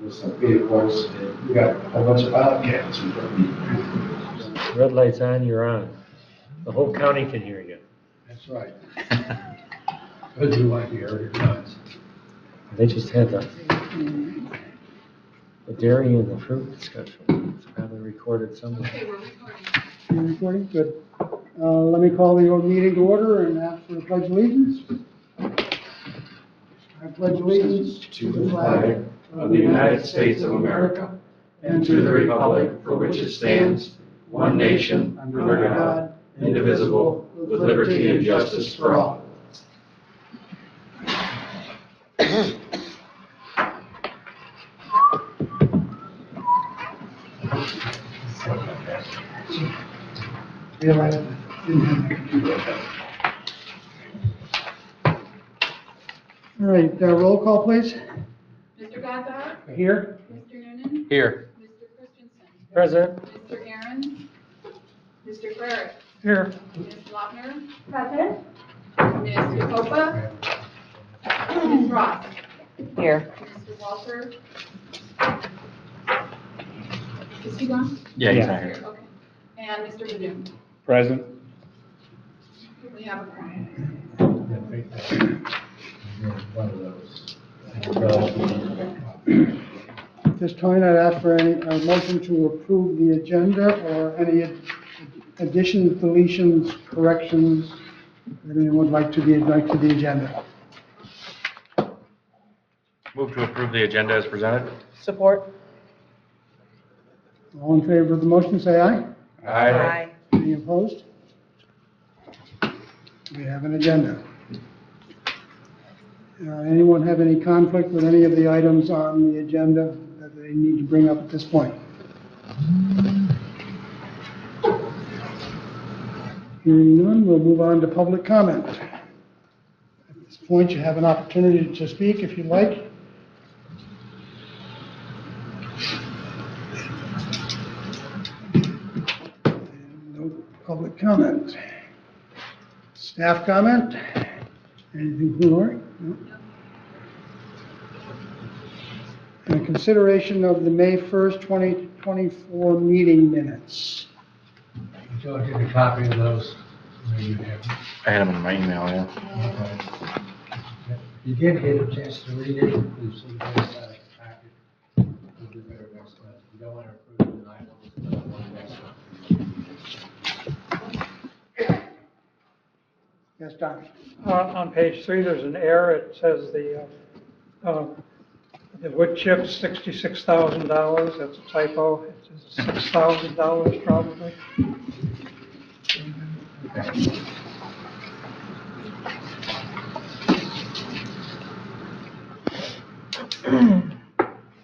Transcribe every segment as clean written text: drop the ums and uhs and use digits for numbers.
with some vehicles, and we got a whole bunch of bobcats in front of me. Red light's on, you're on. The whole county can hear you. That's right. But you want to hear it does. They just had the dairy and the fruit discussion. It's probably recorded somewhere. Okay, we're recording. You're recording? Good. Let me call the meeting to order and ask for the pledge of allegiance. I pledge allegiance To the flag of the United States of America and to the republic for which it stands, one nation, under God, indivisible, with liberty and justice for all. All right, roll call, please. Mr. Gazzar? Here. Mr. Noonan? Here. Mr. Christensen? Present. Mr. Aaron? Mr. Cleric? Here. Ms. Lautner? Present. Mr. Copa? Ms. Ross? Here. Mr. Walter? Is he gone? Yeah, he's Yeah. not here. Okay. And Mr. Badun? Present. We have a quorum. One of those. At this time, I'd ask for a motion to approve the agenda or any additions, deletions, corrections that anyone would like to the agenda. Move to approve the agenda as presented. Support. All in favor of the motion, say aye. Aye. Any opposed? We have an agenda. Anyone have any conflict with any of the items on the agenda that they need to bring up at this point? Hearing none, we'll move on to public comment. At this point, you have an opportunity to speak if you'd like. And no public comment. Staff comment? Anything from Lori? No? And consideration of the May 1st, 2024 meeting minutes. Did you all get a copy of those? Maybe you have. I had them in my email, yeah. Okay. You did get a chance to read it, please see this packet. We'll do better next time. You don't want to approve it tonight, we'll just put it on next time. Yes, Don? On page 3, there's an error. It says the wood chips, $66,000. That's a typo. It's $6,000 probably.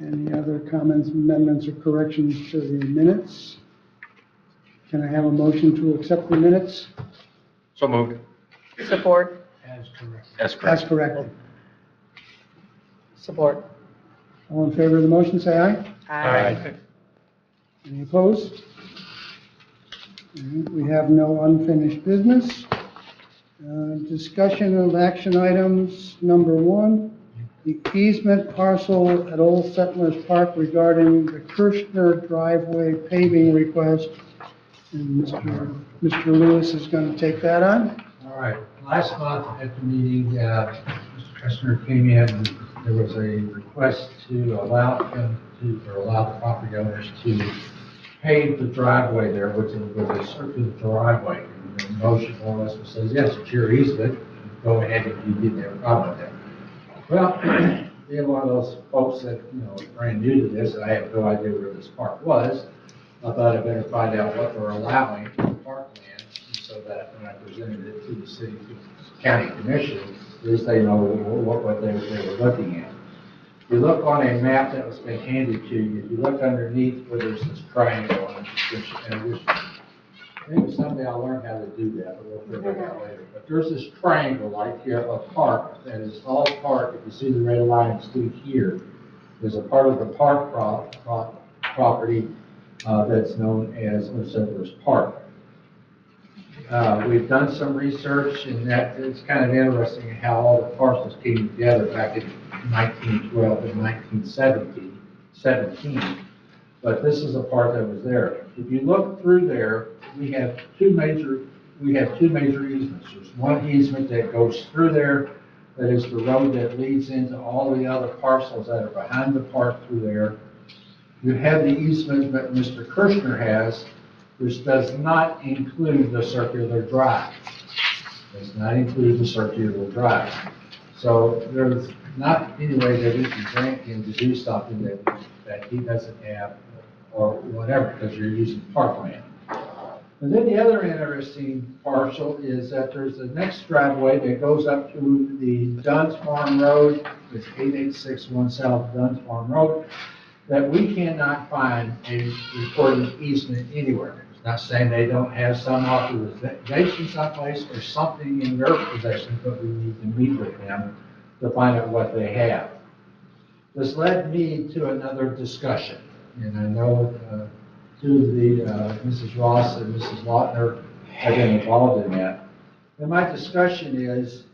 Any other comments, amendments, or corrections to the minutes? Can I have a motion to accept the minutes So moved. Support. As correct. As as correct. corrected? Support. All in favor of the motion, say aye. Aye. Any opposed? We have no unfinished business. Discussion of action items, number 1, the easement parcel at Old Settlers Park regarding the Kirshner driveway paving request. And Mr. Lewis is going to take that on. All right, last month at the meeting, Mr. Kestner came in, and there was a request to allow him to, or allow the property owners to pave the driveway there, which was a circular driveway. And the motion more or less says, yes, it's your easement, go ahead if you didn't have a problem with that. Well, being one of those folks that, is brand new to this, and I have no idea where this park was, I thought I'd better find out what they're allowing for parkland, so that when I presented it to the city, to the county commission, at least they know what they were looking at. If you look on a map that was been handed to you, if you look underneath where there's this triangle on it, which maybe someday I'll learn how to do that, but we'll figure it out later. But there's this triangle right here, a park, that is all part, if you see the red lines through here, there's a part of the park property that's known as Old Settlers Park. We've done some research, and that it's kind of interesting how all the parcels came together back in 1912 and 1917. 17. But this is a part that was there. If you look through there, we have two major easements. There's one easement that goes through there, that is the road that leads into all the other parcels that are behind the park through there. You have the easement that Mr. Kirshner has, which does not include the circular drive. Does not include the circular drive. So there's not any way that we can grant him to do something that he doesn't have or whatever, because you're using parkland. And then the other interesting parcel is that there's the next driveway that goes up to the Dunn's Farm Road. It's 8861 South Dunn's Farm Road, that we cannot find a recorded easement anywhere. It's not saying they don't have some authorization someplace or something in their possession, but we need to meet with them to find out what they have. This led me to another discussion, and I know two of the, Mrs. Ross and Mrs. Lautner have been involved in that. And my discussion is,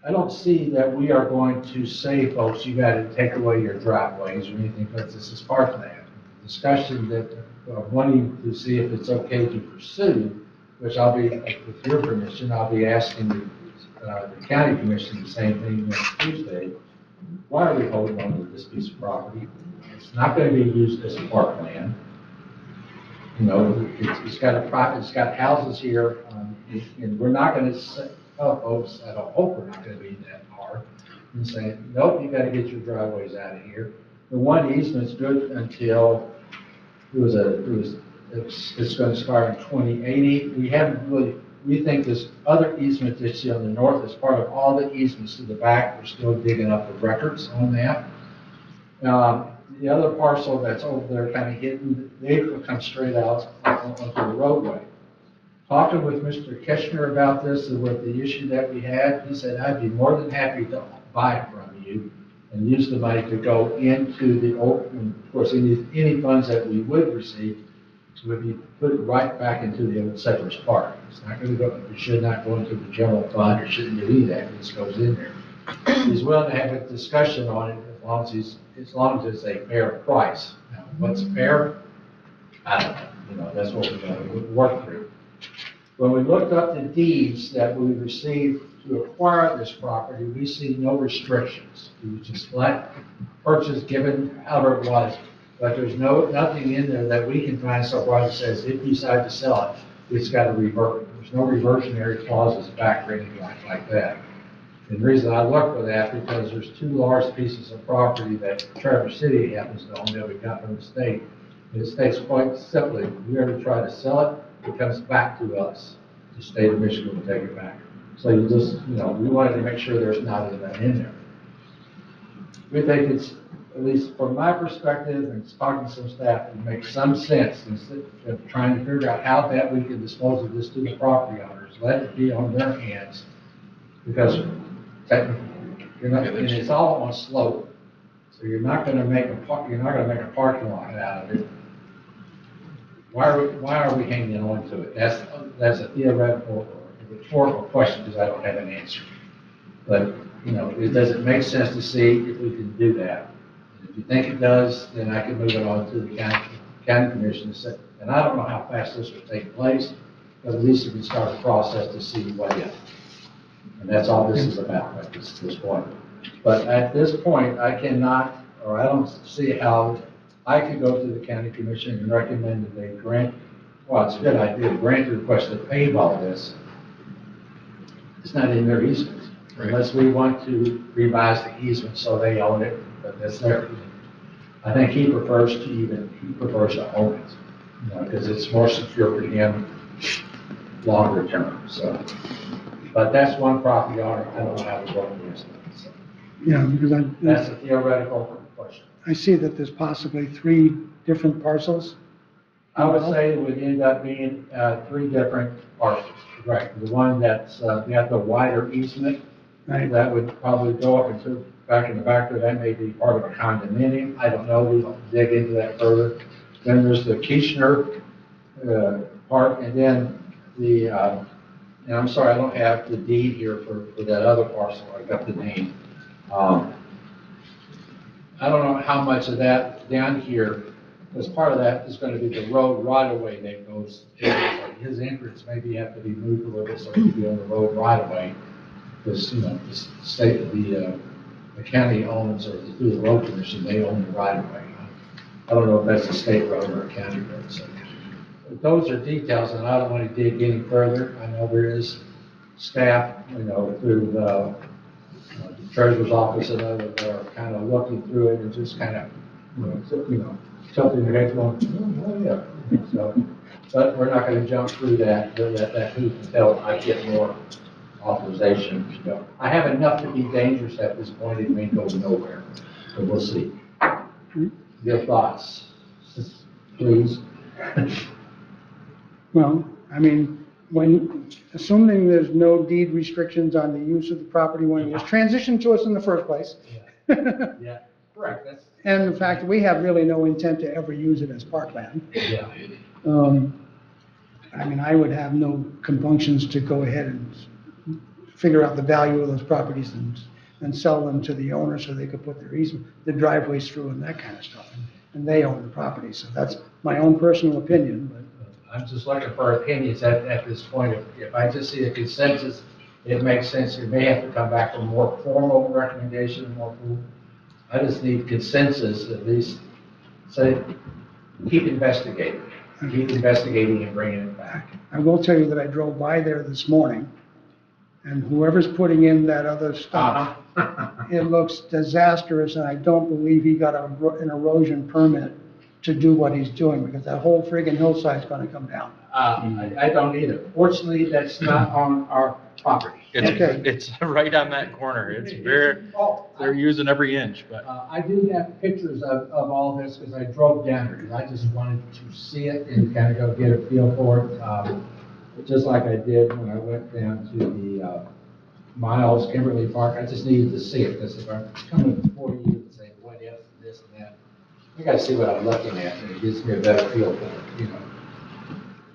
I don't see that we are going to say, folks, you got to take away your driveways or anything, because this is parkland. Discussion that wanting to see if it's okay to pursue, which I'll be, with your permission, I'll be asking the county commission the same thing next Tuesday. Why are we holding on to this piece of property? It's not going to be used as parkland. You know, it's got houses here, and we're not going to say, oh, folks, I don't hope we're not going to be that hard and say, nope, you got to get your driveways out of here. The one easement's good until it's going to expire in 2080. We think this other easement that you see on the north is part of all the easements to the back. We're still digging up the records on that. The other parcel that's over there kind of hidden, they will come straight out onto the roadway. Talking with Mr. Keshner about this and with the issue that we had, he said, I'd be more than happy to buy it from you and use the money to go into the old, and of course, any funds that we would receive would be put right back into the old Settlers Park. It's not going to go, it should not go into the general fund, or shouldn't do any of that, it just goes in there. He's willing to have a discussion on it as long as it's a fair price. Now, what's fair? I don't know. You know, that's what we're going to work through. When we looked up the deeds that we received to acquire this property, we see no restrictions. It was just flat purchase given however it was, but there's nothing in there that we can find so far that says if you decide to sell it, it's got to revert. There's no reversionary clauses back or anything like that. And the reason I look for that, because there's two large pieces of property that Traverse City happens to own that we got from the state. It states quite simply, if we ever try to sell it, it comes back to us. The state of Michigan will take it back. So you just, you know, we wanted to make sure there's not anything in there. We think it's, at least from my perspective, and talking to some staff, it makes some sense instead of trying to figure out how that we can dispose of this to the property owners. Let it be on their hands, because technically, and it's all on slope. So you're not going to make a parking lot out of it. Why are we hanging on to it? That's a theoretical or rhetorical question, because I don't have an answer. But, you know, does it make sense to see if we can do that? And if you think it does, then I can move it on to the county commission and say, and I don't know how fast this will take place, but at least we can start a process to see what if. And that's all this is about at this point. But at this point, I cannot, or I don't see how I could go to the county commission and recommend that they grant, well, it's a good idea, grant the request to pave all this. It's not in their easement, unless we want to revise the easement so they own it, but that's their, I think he prefers to own it, you know, because it's more secure for him longer term, so. But that's one property owner, I don't know how to work with it. So Yeah, because that's a theoretical question. I see that there's possibly 3 different parcels. I would say it would end up being 3 different parcels. Right, the one that's got the wider easement, Right. that would probably go up into, back in the back there, that may be part of a condominium. I don't know, we don't dig into that further. Then there's the Kishner part, and then the, and I'm sorry, I don't have the deed here for that other parcel, I got the name. I don't know how much of that down here, because part of that is gonna be the road right away that goes, his entrance maybe have to be moved a little bit so he can be on the road right away. Because, the state, the county owns, or through the road commission, they own the right of way. I don't know if that's a state road or a county road, so. But those are details, and I don't want to dig any further. I know there is staff, through the treasurer's office and others that are kind of looking through it and just kind of, tilting their heads going, oh, yeah. So, but we're not going to jump through that hoop until I get more authorization. I have enough to be dangerous at this point. It may go nowhere, but we'll see. Your thoughts, please? Well, I mean, assuming there's no deed restrictions on the use of the property when it was transitioned to us in the first place. Yeah, correct, that's, And the fact that we have really no intent to ever use it as parkland. yeah. I mean, I would have no compunctions to go ahead and figure out the value of those properties and sell them to the owner so they could put the driveways through and that kind of stuff. And they own the property, so that's my own personal opinion, but. I'm just looking for opinions at this point. If I just see a consensus, it makes sense. You may have to come back with more formal recommendation, more proof. I just need consensus, at least, say, keep investigating and bringing it back. I will tell you that I drove by there this morning, and whoever's putting in that other stuff, it looks disastrous, and I don't believe he got an erosion permit to do what he's doing, because that whole friggin' hillside's gonna come down. I don't either. Fortunately, that's not on our property. Okay. It's right on that corner. It's very, Oh, they're using every inch, but. I do have pictures of all this because I drove down there, because I just wanted to see it and kind of go get a feel for it. Just like I did when I went down to the Miles Kimberly Park, I just needed to see it, because if I'm coming before you and saying, what if, this and that, I gotta see what I'm looking at, and it gives me a better feel for it,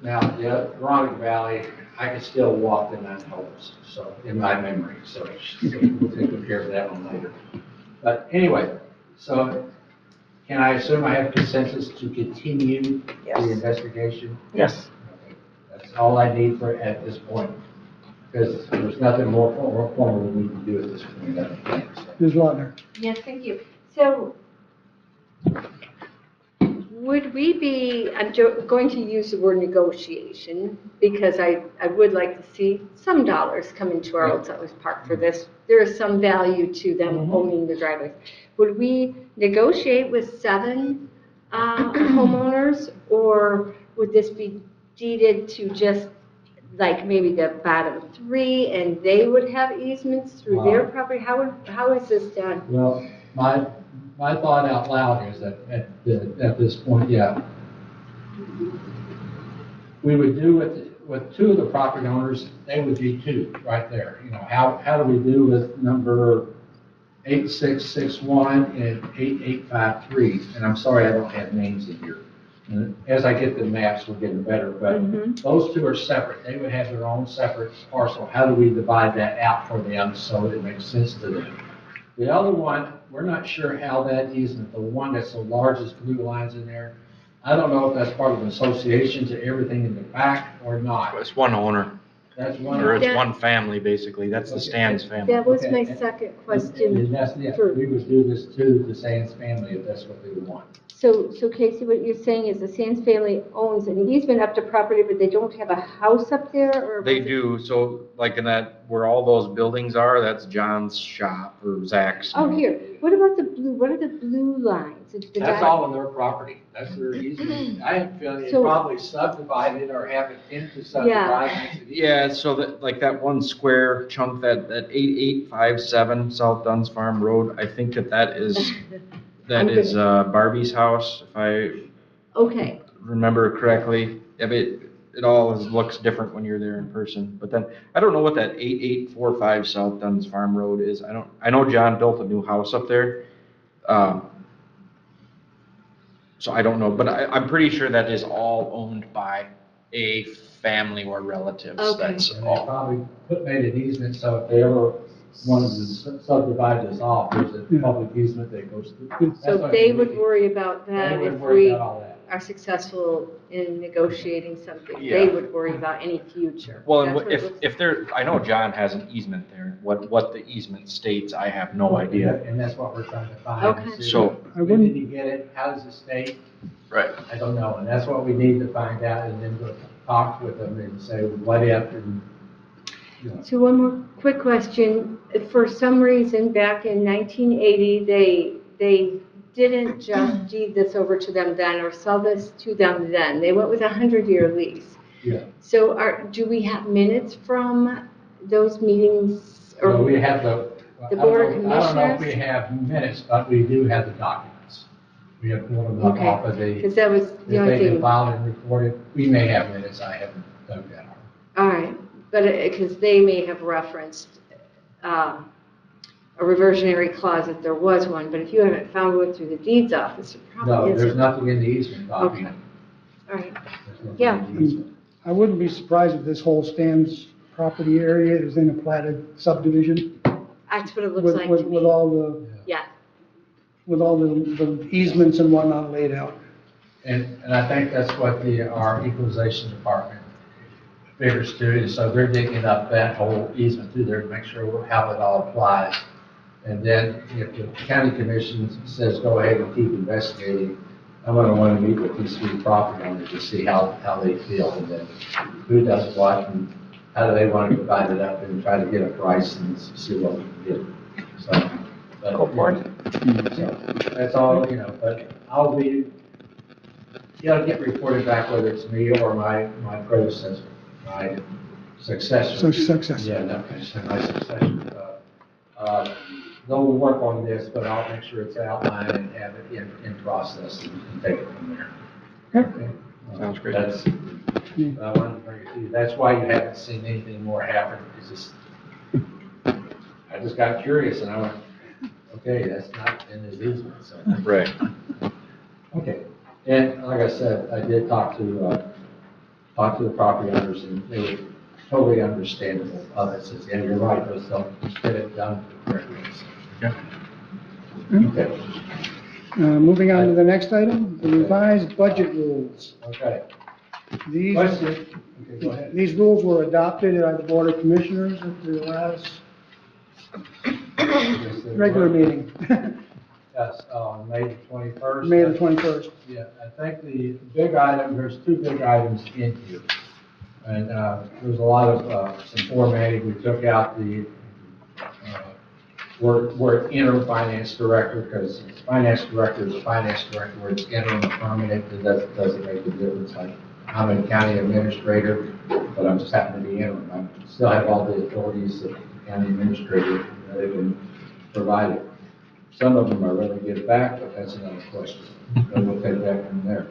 Now, the Veronica Valley, I can still walk the 9 holes, so, in my memory, so we'll take care of that one later. But anyway, so can I assume I have consensus to continue Yes. the investigation? Yes. Okay. That's all I need at this point, because there's nothing more formal we need to do at this point, I don't think, so. Ms. Lautner? Yes, thank you. So would we be, going to use the word negotiation, because I would like to see some dollars come into our Old Settlers Park for this. There is some value to them owning the driveways. Would we negotiate with 7 homeowners, or would this be deeded to just like maybe the bottom 3, and they would have easements through their property? How is this done? Well, my thought out loud is that at this point, yeah, we would do with 2 of the property owners, they would be 2 right there. How do we do with number 8661 and 8853? And I'm sorry I don't have names in here. And as I get the maps, we're getting better, but those 2 are separate. They would have their own separate parcel. How do we divide that out for them so it makes sense to them? The other one, we're not sure how that easement, the one that's the largest blue lines in there, I don't know if that's part of an association to everything in the back or not. It's one owner, That's one. or it's That- one family, basically. That's the Stans family. That was my Okay. second And question. that's, yeah, we would do this to the Sands family if that's what they would want. So Casey, what you're saying is the Sands family owns an easement up to property, but they don't have a house up there, or? They do, so like in that, where all those buildings are, that's John's shop or Zach's. Oh, here, what about the blue, what are the blue lines? It's the That's dot- all of their property. That's their easement. I have a feeling they So- probably subdivided or have it into subdivided. Yeah, so that, like that one square chunk, that 8857 South Duns Farm Road, I think that is I'm gonna- Barbie's house, if I Okay, remember correctly. Yeah, but it all looks different when you're there in person. But then, I don't know what that 8845 South Duns Farm Road is. I know John built a new house up there. So I don't know, but I'm pretty sure that is all owned by a family or relatives. Okay. That's And they all. probably made an easement, so if they ever wanted to subdivide this off, there's a Yeah. public easement that goes through. That's So what they we would need. worry about They that would if worry we about all that. are successful in negotiating something. They Yeah. would worry about any future. Well, That's and what it if, looks if there, I know John has an easement there. What the easement states, I have no idea. And that's what we're trying to find. Okay. and see. So- I When wouldn't- did he get it? How does it state? Right. I don't know, and that's what we need to find out, and then go talk with them and say, what if, and, you know. So one more quick question. For some reason, back in 1980, they didn't just deed this over to them then or sell this to them then. They went with a 100-year lease. Yeah. So do we have minutes from those meetings? So we have the. The Board of I don't know if we Commissioners? have minutes, but we do have the documents. We have pulled them up Okay, off of the, if because that was the only they've been thing. filed and recorded, we may have minutes, I haven't dug that out. All right, but because they may have referenced a reversionary clause if there was one, but if you haven't found one through the deeds office, it probably No, isn't. there's nothing in the easement document. All right, There's nothing Yeah. in the easement. I wouldn't be surprised if this whole Stan's property area is in a platted subdivision that's what it looks with, like to with me. all the, Yeah, with all the easements and whatnot laid out. And I think that's what our equalization department figures too, is so they're digging up that whole easement through there to make sure how it all applies. And then if the county commission says, go ahead and keep investigating, I'm gonna wanna meet with these three property owners to see how they feel, and then who does what, and how do they want to divide it up, and try to get a price and see what we can get. So. but- Go for it. So, that's all, but I'll be, it'll get reported back whether it's me or my predecessor, my successor. So success. Yeah, no, my successor. They'll work on this, but I'll make sure it's outlined and have it in process and take it from there. Okay? Sounds great. That's, I wanted to bring it to you. That's why you haven't seen anything more happen, because I just got curious and I went, okay, that's not in his easement, so. Right. Okay, and like I said, I did talk to the property owners, and they were totally understandable of it, says, yeah, you're right, let's get it done correctly. Okay, Moving on to the next item, the revised budget rules. okay. These, Question? Okay, go ahead. these rules were adopted by the Board of Commissioners at the last regular meeting, Yes, on May the 21st. May the 21st. Yeah, I think the big item, there's two big items in here. And there's a lot of some formatting. We took out the word interim finance director, because finance director is a finance director, where it's interim or permanent, it doesn't make a difference. I'm a county administrator, but I'm just happen to be interim. I still have all the authorities that the county administrator they can provide it. Some of them are ready to get it back, but that's another question. So we'll take that from there.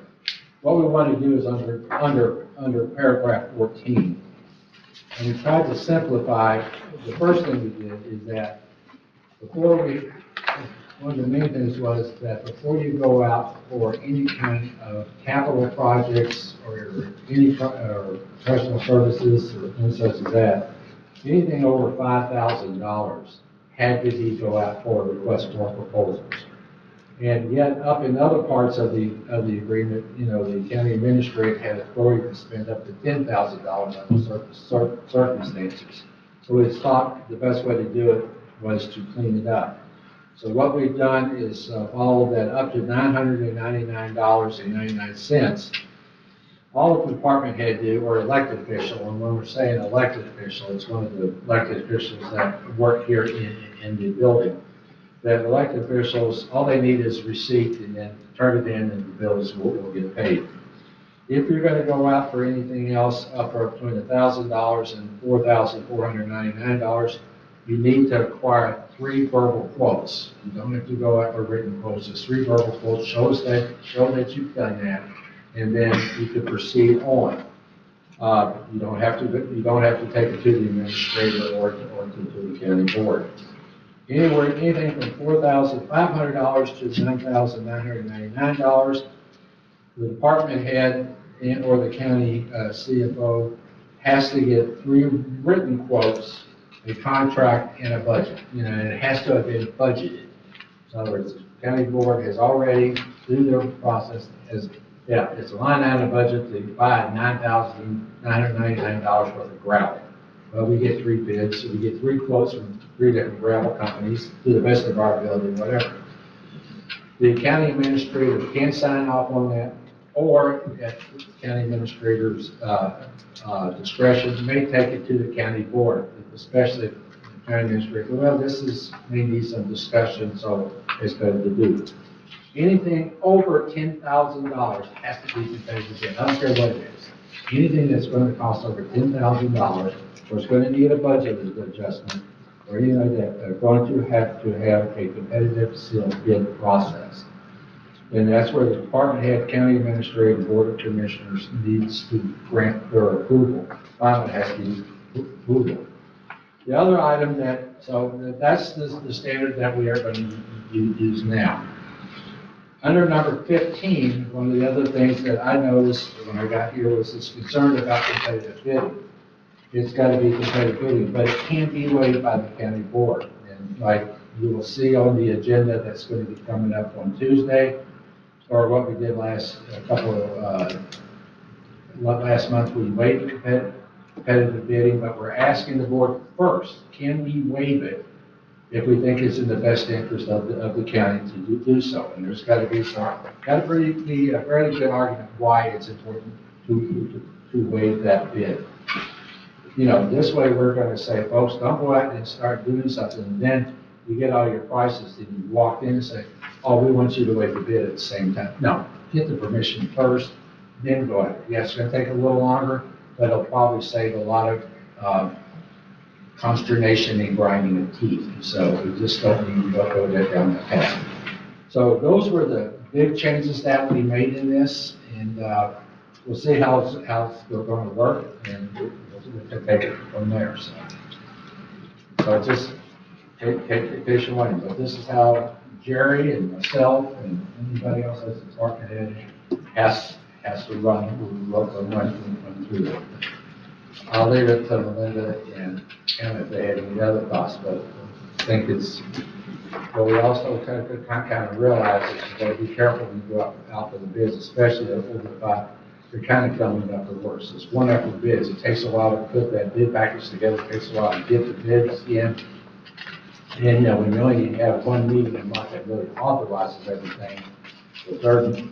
What we want to do is under paragraph 14, and we tried to simplify, the first thing we did is that one of the main things was that before you go out for any kind of capital projects or any or professional services or things such as that, anything over $5,000 had to be go out for a request for proposals. And yet, up in other parts of the agreement, the county administrator had authority to spend up to $10,000 under certain circumstances. So we thought the best way to do it was to clean it up. So what we've done is follow that up to $999.99. All the department head do, or elected official, and when we're saying elected official, it's one of the elected officials that work here in the building. That elected officials, all they need is receipt and then turn it in and the bills will get paid. If you're going to go out for anything else up between $1,000 and $4,499, you need to acquire 3 verbal quotes. You don't have to go out for written quotes, just 3 verbal quotes, show that you've done that, and then you can proceed on. You don't have to take it to the administrator or to the county board. Anything from $4,500 to $9,999, the department head or the county CFO has to get 3 written quotes a contract and a budget, and it has to have been budgeted. In other words, the county board has already, through their process, it's a line item budget to buy $9,999 worth of gravel. Well, we get 3 bids, so we get 3 quotes from 3 different gravel companies, to the best of our ability, whatever. The county administrator can sign off on that, or at the county administrator's discretion, may take it to the county board, especially if the county administrator, well, may need some discussion, so it's better to do. Anything over $10,000 has to be competitive bid. I don't care what it is. Anything that's going to cost over $10,000, or it's going to need a budget adjustment, or anything like that, they're going to have a competitive sealed bid process. And that's where the department head, county administrator, board of commissioners needs to grant their approval. Finally, it has to be approval. The other item that's the standard that we are going to use now. Under number 15, one of the other things that I noticed when I got here was this concern about competitive bidding. It's got to be competitive bidding, but it can be waived by the county board. And like you will see on the agenda that's going to be coming up on Tuesday, or what we did last month, we waived competitive bidding, but we're asking the board first, can we waive it if we think it's in the best interest of the county to do so? And there's got to be a fairly good argument why it's important to waive that bid. This way we're going to say, folks, don't go out and start doing something, and then you get all your prices, and you walk in and say, oh, we want you to waive the bid at the same time. No, get the permission first, then go ahead. Yes, it's going to take a little longer, but it'll probably save a lot of consternation and grinding of teeth. So we just don't need to go down that path. So those were the big changes that we made in this, and we'll see how it's going to work, and we'll take it from there. So just take patient waiting. But this is how Jerry and myself and anybody else that's a department head has to run through it. I'll leave it to Melinda and if they have any other thoughts, but I think but we also kind of realize that you got to be careful when you go out for the bids, especially over the 5. They're kind of coming up the worst. It's one after bids. It takes a while to put that bid package together. It takes a while to get the bids in. And when you only have one meeting a month that really authorizes everything, the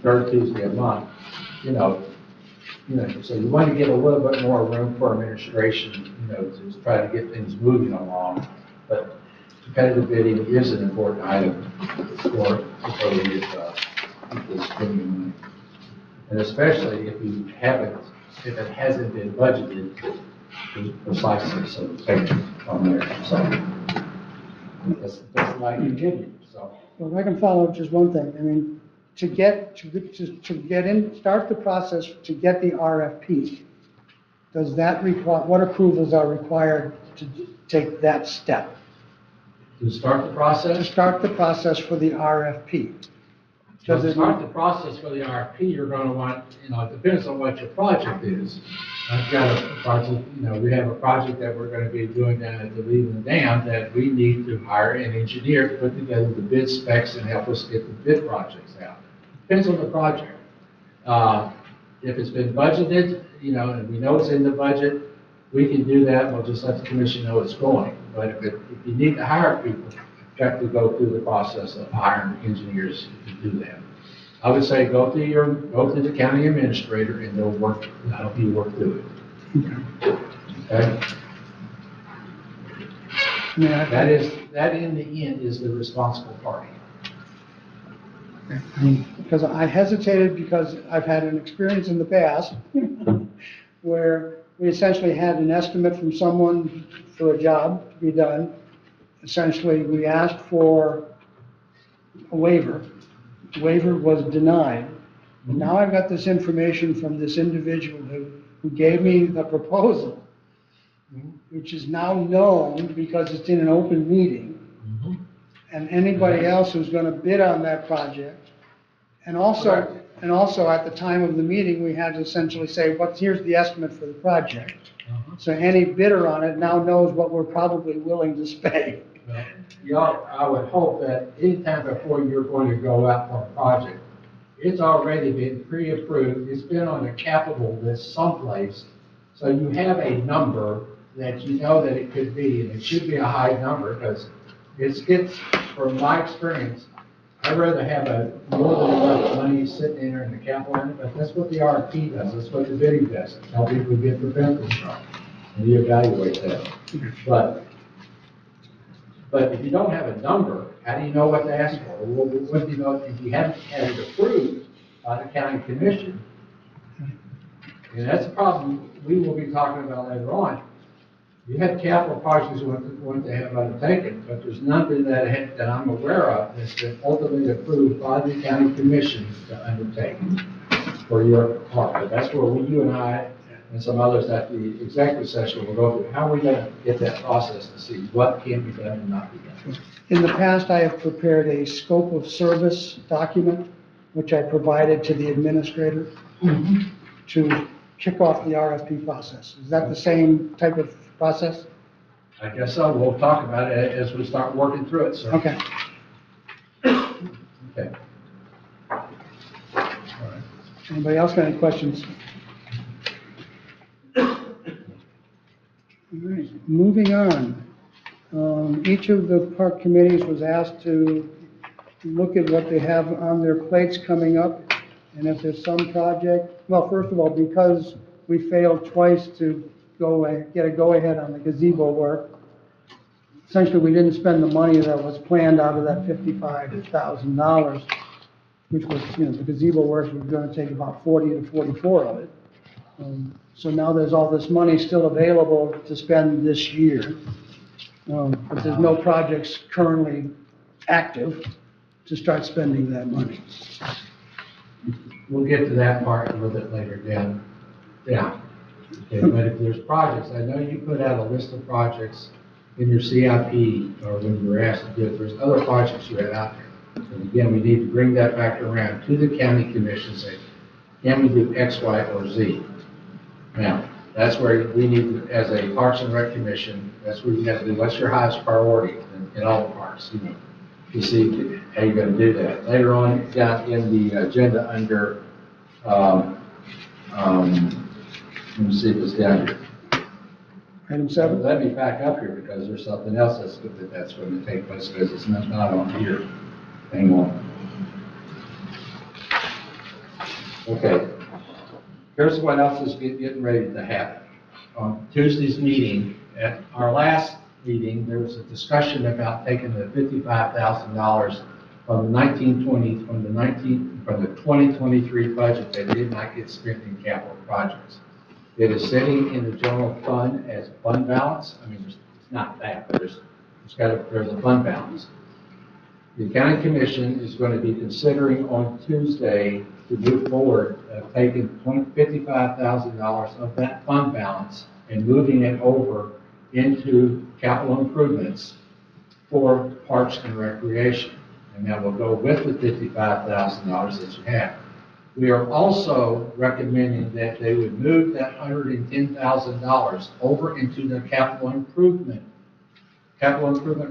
third Tuesday a month, so you want to get a little bit more room for administration, to try to get things moving along. But competitive bidding is an important item before we get this spending money. And especially if it hasn't been budgeted precisely, so take it from there. So that's like you give you. So. Well, if I can follow up just one thing, I mean, to start the process to get the RFP, does that require, what approvals are required to take that step? To start the process? To start the process for the RFP. To start the process for the RFP, you're going to want, it depends on what your project is. I've got a project, we have a project that we're going to be doing down at the Leelanau Dam that we need to hire an engineer to put together the bid specs and help us get the bid projects out. Depends on the project. If it's been budgeted, and we know it's in the budget, we can do that. We'll just let the commission know it's going. But if you need to hire people, you've got to go through the process of hiring engineers to do that. I would say go to the county administrator, and they'll help you work through it. Okay? Yeah, That in the end is the responsible party. Because I hesitated because I've had an experience in the past where we essentially had an estimate from someone for a job to be done. Essentially, we asked for a waiver. The waiver was denied. But now I've got this information from this individual who gave me the proposal, which is now known because it's in an open meeting. And anybody else who's going to bid on that project. And also at the time of the meeting, we had to essentially say, here's the estimate for the project. So any bidder on it now knows what we're probably willing to spend. Well, y'all, I would hope that anytime before you're going to go out for a project, it's already been pre-approved, it's been on a capital list someplace, so you have a number that you know that it could be, and it should be a high number, because it's, from my experience, I'd rather have a more than enough money sitting in there in the capital, but that's what the RFP does, that's what the bidding does, tell people get proposals from, and you evaluate that. But if you don't have a number, how do you know what to ask for? What do you know if you haven't had it approved by the county commission? And that's a problem we will be talking about later on. You have capital projects you want to have undertaken, but there's nothing that I'm aware of that's been ultimately approved by the county commission to undertake for your part. But that's where you and I and some others at the executive session will go through. How are we going to get that process to see what can be done and not be done? In the past, I have prepared a scope of service document, which I provided to the administrator to kick off the RFP process. Is that the same type of process? I guess so. We'll talk about it as we start working through it, sir. Okay. Okay. All right. Anybody else got any questions? All right, moving on. Each of the park committees was asked to look at what they have on their plates coming up, and if there's some project, well, first of all, because we failed twice to get a go-ahead on the gazebo work, essentially, we didn't spend the money that was planned out of that $55,000, which was, the gazebo work was gonna take about 40 to 44 of it. So now there's all this money still available to spend this year. But there's no projects currently active to start spending that money. We'll get to that part a little bit later down. Yeah. Okay, but if there's projects, I know you put out a list of projects in your CIP, or when you were asked to do it, there's other projects you had out there. And again, we need to bring that back around to the county commission, say, can we do X, Y, or Z? Now, that's where we need to, as a Parks and Rec Commission, that's where you have to do, what's your highest priority in all the parks, to see how you're gonna do that. Later on, down in the agenda under, let me see if it's down here. Item 7? Let me back up here, because there's something else that's going to take place, because it's not on here. Hang on. Okay. Here's what else is getting ready to happen. On Tuesday's meeting, at our last meeting, there was a discussion about taking the $55,000 from the 2023 budget that did not get spent in capital projects. It is sitting in the general fund as a fund balance. I mean, it's not that, but there's a fund balance. The county commission is going to be considering on Tuesday to move forward, taking $55,000 of that fund balance and moving it over into capital improvements for parks and recreation. And that will go with the $55,000 that you have. We are also recommending that they would move that $110,000 over into the capital improvement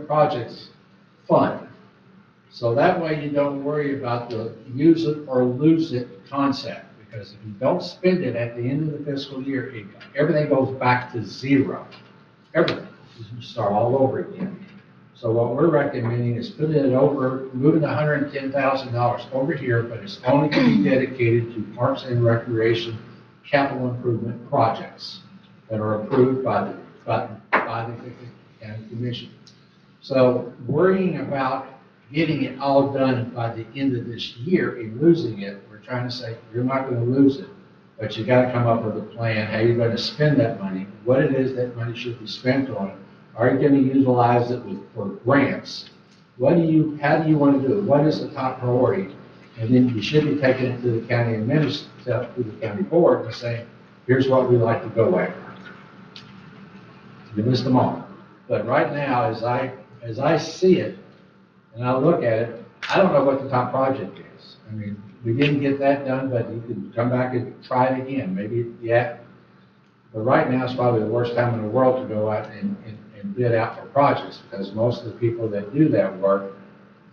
projects fund. So that way you don't worry about the use it or lose it concept, because if you don't spend it at the end of the fiscal year, everything goes back to zero. Everything. You start all over again. So what we're recommending is putting it over, moving the $110,000 over here, but it's only to be dedicated to parks and recreation capital improvement projects that are approved by the county commission. So worrying about getting it all done by the end of this year and losing it, we're trying to say, you're not going to lose it, but you got to come up with a plan, how you're going to spend that money, what it is that money should be spent on. Are you going to utilize it for grants? How do you want to do it? What is the top priority? And then you should be taking it to the county administrator, to the county board, and saying, here's what we'd like to go after. You list them all. But right now, as I see it, and I look at it, I don't know what the top project is. I mean, we didn't get that done, but you can come back and try it again. Maybe, yeah, But right now is probably the worst time in the world to go out and bid out for projects, because most of the people that do that work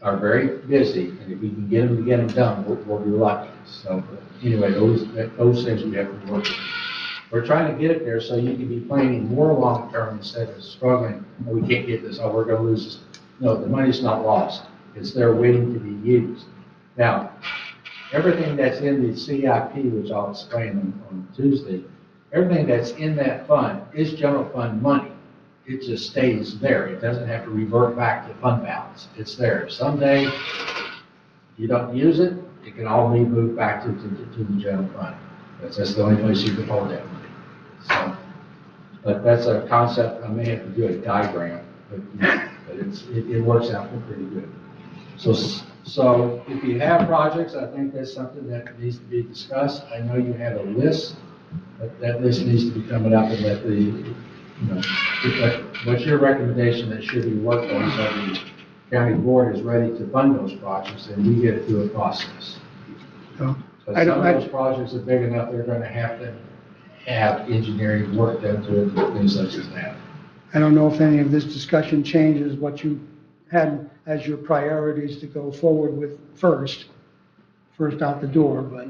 are very busy, and if we can get them done, we'll be lucky. So anyway, those things we have to work with. We're trying to get it there so you can be planning more long-term instead of struggling, oh, we can't get this, oh, we're gonna lose this. No, the money's not lost. It's there waiting to be used. Now, everything that's in the CIP, which I'll explain on Tuesday, everything that's in that fund is general fund money. It just stays there. It doesn't have to revert back to fund balance. It's there. Someday, you don't use it, it can all be moved back to the general fund. That's the only place you can hold that money. So, but that's a concept, I may have to do a diagram, but it works out pretty good. So if you have projects, I think that's something that needs to be discussed. I know you have a list, but that list needs to be coming up and let what's your recommendation that should be worked on so the county board is ready to fund those projects and we get through a process. So, But I some don't, of those projects are big enough, they're gonna have to have engineering work done to it, and things such as that. I don't know if any of this discussion changes what you had as your priorities to go forward with first out the door, but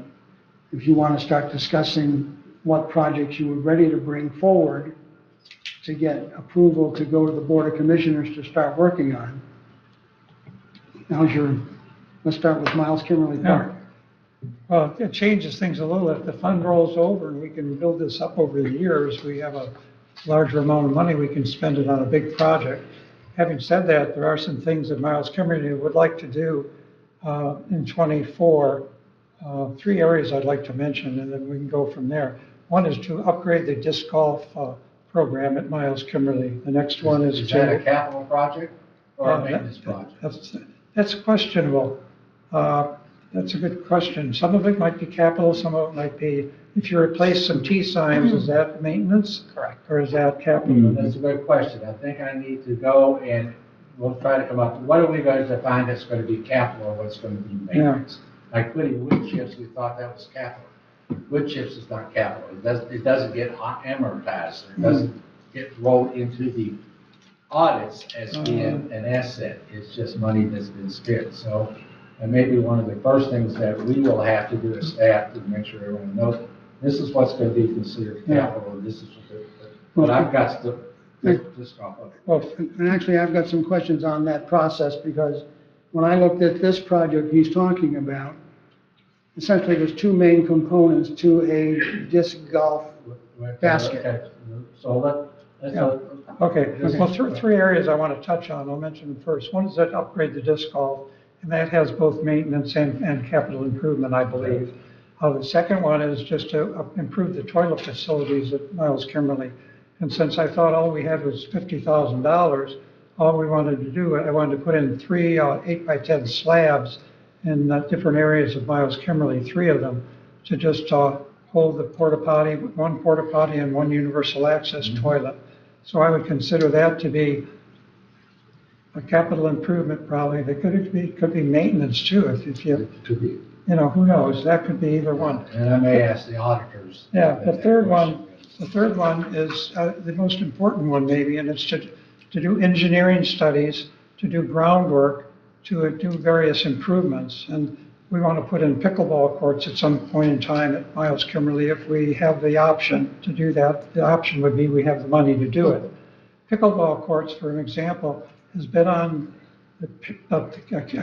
if you want to start discussing what projects you were ready to bring forward to get approval to go to the Board of Commissioners to start working on, let's start with Miles Kimmerly Park. Well, it changes things a little. If the fund rolls over and we can build this up over the years, we have a larger amount of money, we can spend it on a big project. Having said that, there are some things that Miles Kimmerly would like to do in '24. 3 areas I'd like to mention, and then we can go from there. One is to upgrade the disc golf program at Miles Kimmerly. The next one is Is that a to... capital project or a maintenance project? That's questionable. That's a good question. Some of it might be capital, some of it might be, if you replace some T signs, is that maintenance? Correct. Or is that capital? That's a good question. I think I need to go and we'll try to come up, what are we going to define that's going to be capital or what's going to be maintenance? Like putting wood chips, we thought that was capital. Wood chips is not capital. It doesn't get amortized. It doesn't get rolled into the audits as being an asset. It's just money that's been spent. So, and maybe one of the first things that we will have to do as staff to make sure everyone knows, this is what's going to be considered capital, and this is what I've got to just off of it. Well, and actually, I've got some questions on that process, because when I looked at this project he's talking about, essentially there's 2 main components to a disc golf basket. Okay. So let's Okay, well, 3 areas I want to touch on. I'll mention them first. One is that upgrade the disc golf, and that has both maintenance and capital improvement, I believe. The second one is just to improve the toilet facilities at Miles Kimmerly. And since I thought all we had was $50,000, all we wanted to do, I wanted to put in 3 8x10 slabs in different areas of Miles Kimmerly, 3 of them, to just hold the porta potty, 1 porta potty and 1 universal access toilet. So I would consider that to be a capital improvement probably. That could be maintenance too, if you, could be. who knows? That could be either one. And I may ask the auditors. Yeah, the third one is the most important one maybe, and it's to do engineering studies, to do groundwork, to do various improvements. And we want to put in pickleball courts at some point in time at Miles Kimmerly if we have the option to do that. The option would be we have the money to do it. Pickleball courts, for an example, has been on a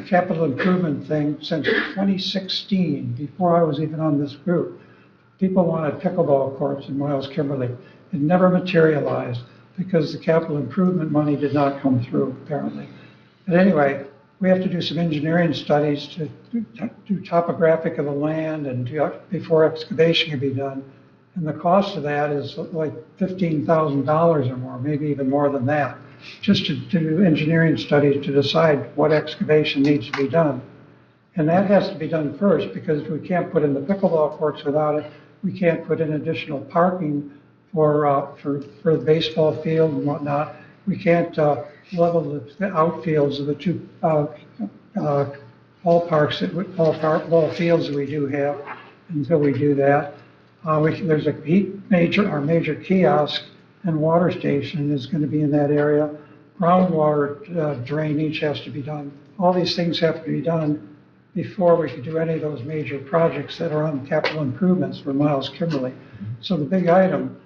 capital improvement thing since 2016, before I was even on this group. People wanted pickleball courts in Miles Kimmerly. It never materialized because the capital improvement money did not come through, apparently. But anyway, we have to do some engineering studies to do topographic of the land and before excavation can be done. And the cost of that is like $15,000 or more, maybe even more than that, just to do engineering studies to decide what excavation needs to be done. And that has to be done first, because we can't put in the pickleball courts without it. We can't put in additional parking for the baseball field and whatnot. We can't level the outfields of the 2 ball fields that we do have until we do that. There's our major kiosk and water station is going to be in that area. Groundwater drainage has to be done. All these things have to be done before we can do any of those major projects that are on capital improvements for Miles Kimberly. So the big item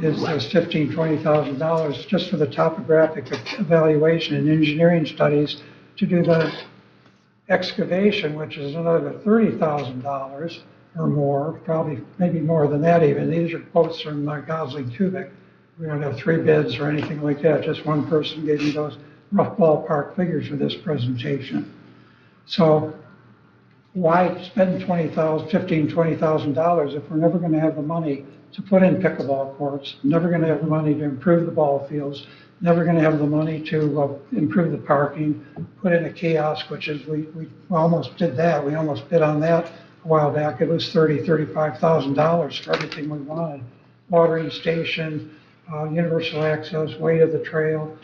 is this $20,000 just for the topographic evaluation and engineering studies to do the excavation, which is another $30,000 or more, probably maybe more than that even. These are quotes from Gosling Tubic. We don't have 3 bids or anything like that. Just one person gave me those rough ballpark figures for this presentation. So why spend $20,000 if we're never going to have the money to put in pickleball courts, never going to have the money to improve the ball fields, never going to have the money to improve the parking, put in a kiosk, which is, we almost did that. We almost bid on that a while back. It was $35,000 for everything we wanted. Watering station, universal access, way to the trail,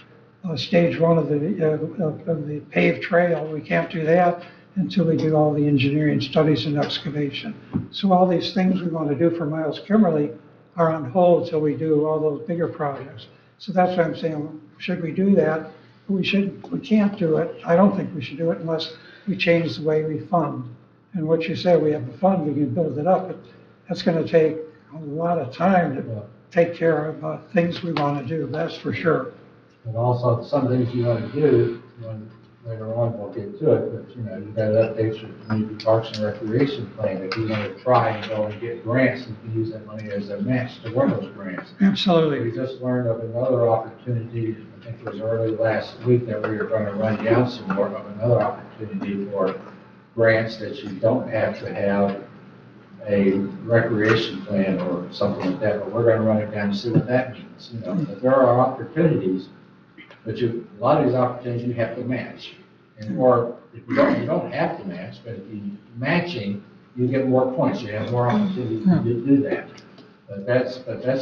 stage 1 of the paved trail. We can't do that until we do all the engineering studies and excavation. So all these things we want to do for Miles Kimberly are on hold until we do all those bigger projects. So that's why I'm saying, should we do that? We can't do it. I don't think we should do it unless we change the way we fund. And what you said, we have the fund, we can build it up, but that's going to take a lot of time to take care of things we want to do, that's for sure. And also, some things you want to do, later on, we'll get to it, but, you've got to update your community parks and recreation plan. If you want to try and go and get grants, you can use that money as a match to one of those grants. Absolutely. We just learned of another opportunity, I think it was early last week, that we were going to run down some more of another opportunity for grants that you don't have to have a recreation plan or something like that, but we're going to run it down and see what that means. But there are opportunities, but a lot of these opportunities you have to match. Or if you don't have to match, but if you matching, you get more points. You have more opportunities to do that. But that's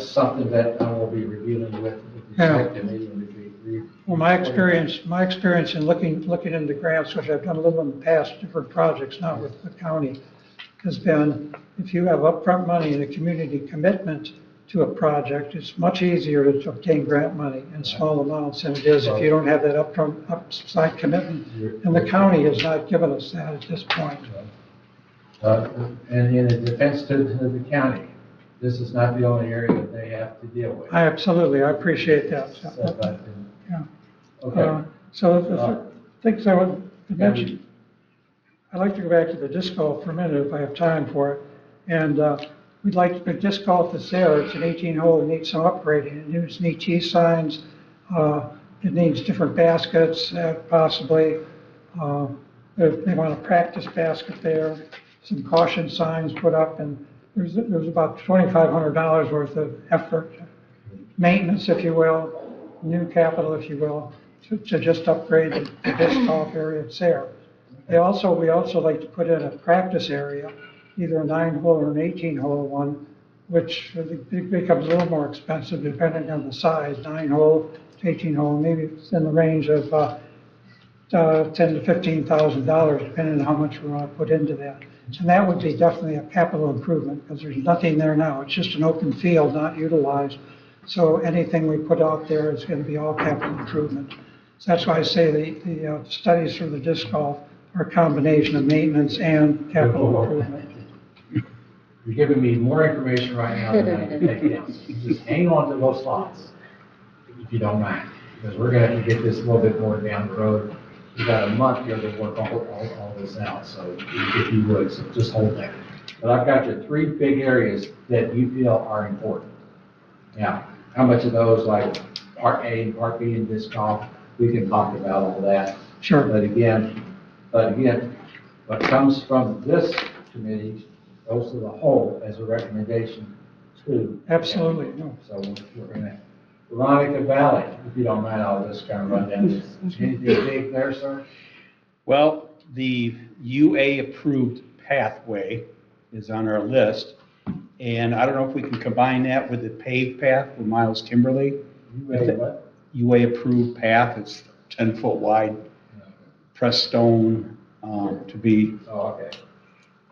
something that I will be reviewing with the site committee. Well, my experience in looking into grants, which I've done a little in the past, different projects, not with the county, has been if you have upfront money and a community commitment to a project, it's much easier to obtain grant money in small amounts than it is if you don't have that upside commitment. And the county has not given us that at this point. And in defense to the county, this is not the only area that they have to deal with. I appreciate that. Yeah. Okay. So the things I would mention, I'd like to go back to the disc golf for a minute if I have time for it. And we'd like to put disc golf is there. It's an 18-hole. It needs some upgrading. It needs new tee signs. It needs different baskets, possibly. They want a practice basket there. Some caution signs put up, and there's about $2,500 worth of effort, maintenance, if you will, new capital, if you will, to just upgrade the disc golf area that's there. We also like to put in a practice area, either a 9-hole or an 18-hole one, which becomes a little more expensive depending on the size, 9-hole, 18-hole, maybe it's in the range of $10,000 to $15,000, depending on how much we want to put into that. And that would be definitely a capital improvement because there's nothing there now. It's just an open field, not utilized. So anything we put out there is going to be all capital improvement. So that's why I say the studies for the disc golf are a combination of maintenance and capital improvement. You're giving me more information right now than I can take in. Just hang on to those thoughts, if you don't mind, because we're going to have to get this a little bit more down the road. We've got a month here to work all this out, so if you would, so just hold that. But I've got your 3 big areas that you feel are important. Now, how much of those, like Part A and Part B in disc golf, we can talk about all that. Sure. But again, what comes from this committee goes to the whole as a recommendation to. Absolutely. No. So we're gonna, Veronica Valley, if you don't mind, I'll just kind of run down this. Anything big there, sir? Well, the UA-approved pathway is on our list, and I don't know if we can combine that with the paved path with Miles Kimberly. What? UA-approved path, it's 10-foot wide, pressed stone to be. Oh, okay.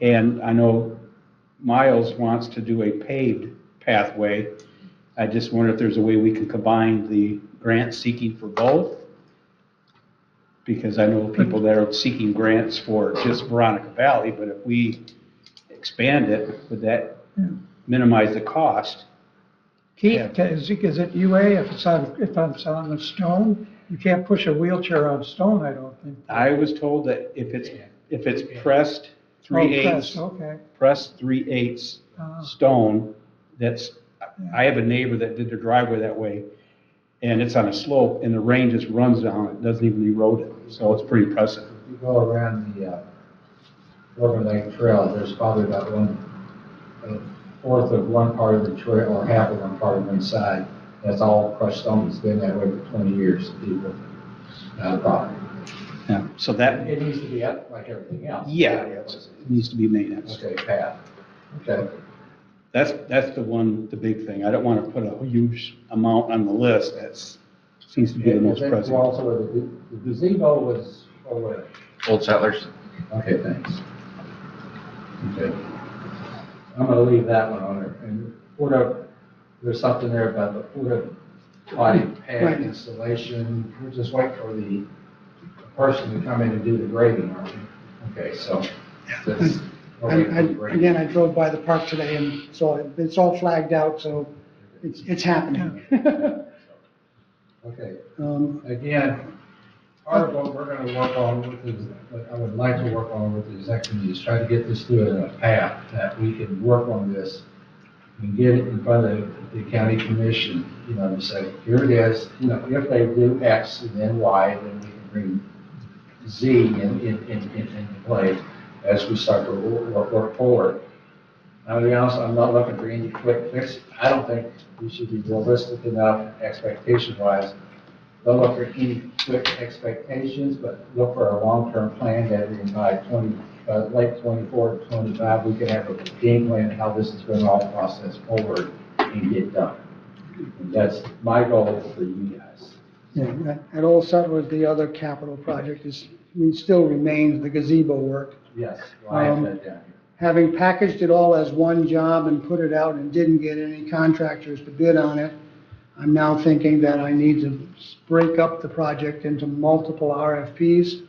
And I know Miles wants to do a paved pathway. I just wonder if there's a way we can combine the grant seeking for both? Because I know people that are seeking grants for just Veronica Valley, but if we expand it, would that minimize the cost? Keith, is it UA if it's on the stone? You can't push a wheelchair on stone, I don't think. I was told that if it's pressed Pressed, 3/8, okay. pressed 3/8 stone, I have a neighbor that did their driveway that way, and it's on a slope, and the rain just runs down it, doesn't even erode it, so it's pretty impressive. If you go around the Northern Lake Trail, there's probably about a fourth of one part of the trail, or half of one part of one side. That's all crushed stone. It's been that way for 20 years. People, not a problem. Yeah, so that, It needs to be up like everything else. yeah, it needs to be maintenance. Okay, path. Okay. That's the big thing. I don't want to put a huge amount on the list. Seems to be the most pressing. Also, the gazebo was, or what? Old Settlers. Okay, thanks. Okay. I'm gonna leave that one on there. And there's something there about the porta potty pad Right. installation. We're just waiting for the person to come in and do the grading, aren't we? Okay, so that's. Again, I drove by the park today and so it's all flagged out, so it's happening. Okay. Um, Again, part of what we're gonna work on with is, what I would like to work on with the executive is try to get this through in a path that we can work on this and get it in front of the county commission, to say, here it is, if they do X and then Y, then we can bring Z into play as we start to work forward. Now, to be honest, I'm not looking for any quick fix. I don't think we should be realistic enough expectation-wise. Don't look for any quick expectations, but look for a long-term plan that we can by late 24 to 25, we can have a game plan of how this is going to all process forward and get done. And that's my goal for you guys. Yeah, at Old Settlers, the other capital project still remains the gazebo work. Yes, well, I have that down here. Having packaged it all as one job and put it out and didn't get any contractors to bid on it, I'm now thinking that I need to break up the project into multiple RFPs,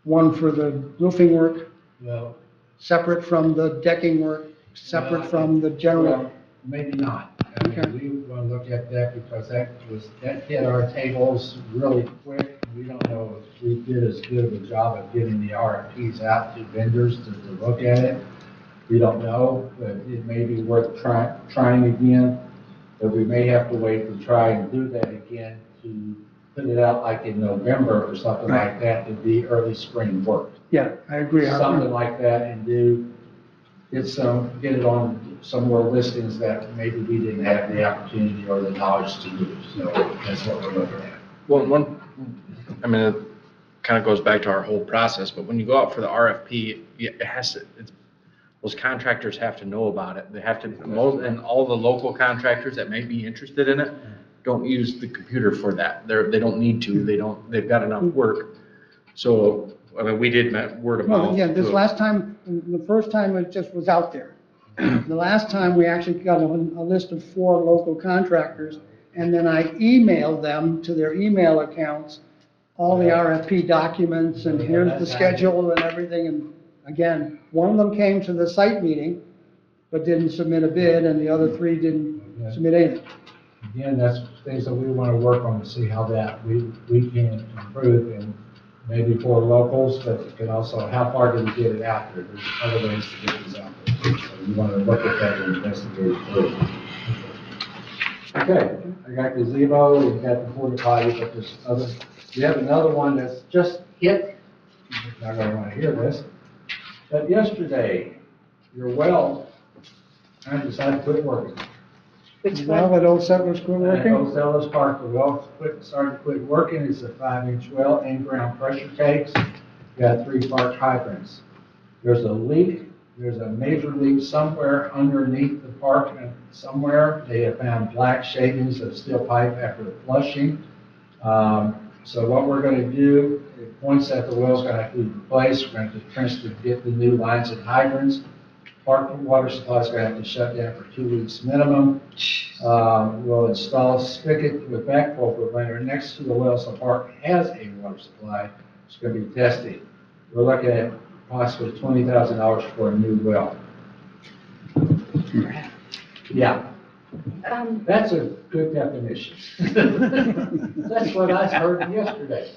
one for the roofing work, Well, separate from the decking work, separate from the general. well, maybe not. I Okay. mean, we want to look at that because that hit our tables really quick. We don't know if we did as good of a job of getting the RFPs out to vendors to look at it. We don't know, but it may be worth trying again. But we may have to wait to try and do that again to put it out like in November or something like that to be early spring work. Yeah, I agree. Something like that and get it on some more listings that maybe we didn't have the opportunity or the knowledge to do. So that's what we're looking at. Well, it kind of goes back to our whole process, but when you go out for the RFP, those contractors have to know about it. They have to, and all the local contractors that may be interested in it don't use the computer for that. They don't need to. They've got enough work. So, we did word of Well, mouth. yeah, this last time, the first time it just was out there. The last time, we actually got a list of 4 local contractors, and then I emailed them to their email accounts, all the RFP documents, and here's the schedule and everything, and again, one of them came to the site meeting, but didn't submit a bid, and the other 3 didn't submit anything. Again, that's things that we want to work on to see how that we can improve and maybe for locals, but also how far do we get it out there? There's other ways to get this out there. So we want to look at that and investigate it further. Okay, I got gazebo, we got the porta potty, but we have another one that's just hit. You're not going to want to hear this. But yesterday, your well, I decided to quit working. Which Well, one? at Old Settlers quit At working? Old Settlers Park, the well started to quit working. It's a 5-inch well, in-ground pressure tanks. Got 3 spark hydrants. There's a leak. There's a major leak somewhere underneath the park. And somewhere they have found black shavings of steel pipe after flushing. So what we're going to do, it points that the well's going to have to be replaced. We're going to have to trench to get the new lines and hydrants. Park water supply is going to have to shut down for 2 weeks minimum. We'll install spigot with backflow preventer next to the well, so the park has a water supply. It's going to be tested. We're looking at possibly $20,000 for a new well. Yeah, that's a good definition. That's what I heard yesterday.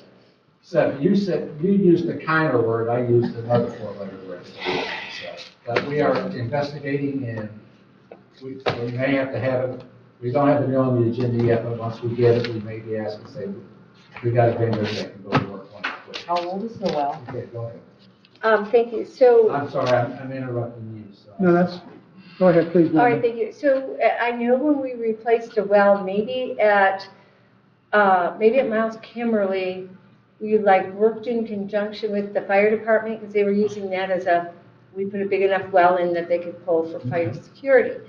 So you said, you used a kinder word, I used another four-letter word. So, but we are investigating and we may have to have it, we don't have it on the agenda yet, but once we get it, we may be asked to say, we got a vendor that can go to work on it. How old is the well? Okay, go ahead. Thank you. So, I'm sorry, I'm interrupting you. So. No, that's, go ahead, please. all right, Linda. thank you. So I know when we replaced a well, maybe at Miles Kimberly, we like worked in conjunction with the fire department because they were using that as we put a big enough well in that they could pull for fire security.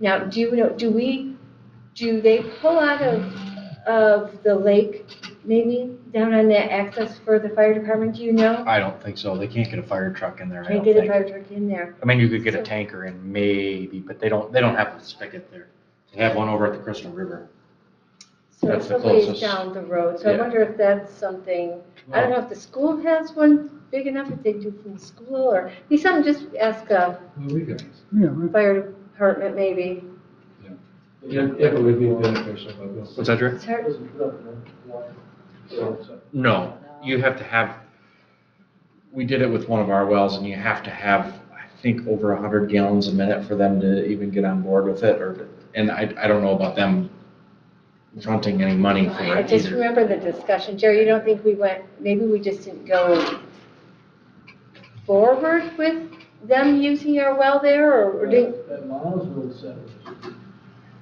Now, do you know, do they pull out of the lake, maybe down on that access for the fire department? Do you know? I don't think so. They can't get a fire truck in there, I Can't don't get a think. fire truck in there. I mean, you could get a So- tanker in maybe, but they don't have a spigot there. They have one over at the Crystal River. So That's it's the a ways closest. down the road. So I Yeah. wonder if that's something, I don't know if the school has one big enough, if they do from the school, or be something, just ask Well, we can, Yeah, fire department maybe. if it would be beneficial, but we'll see. What's that, Drew? It's hard. No, you have to have, we did it with one of our wells and you have to have, I think, over 100 gallons a minute for them to even get on board with it, and I don't know about them fronting any money for I it just either. remember the discussion. Jerry, you don't think we went, maybe we just didn't go forward with them using our well there, or didn't, At Miles Road Center.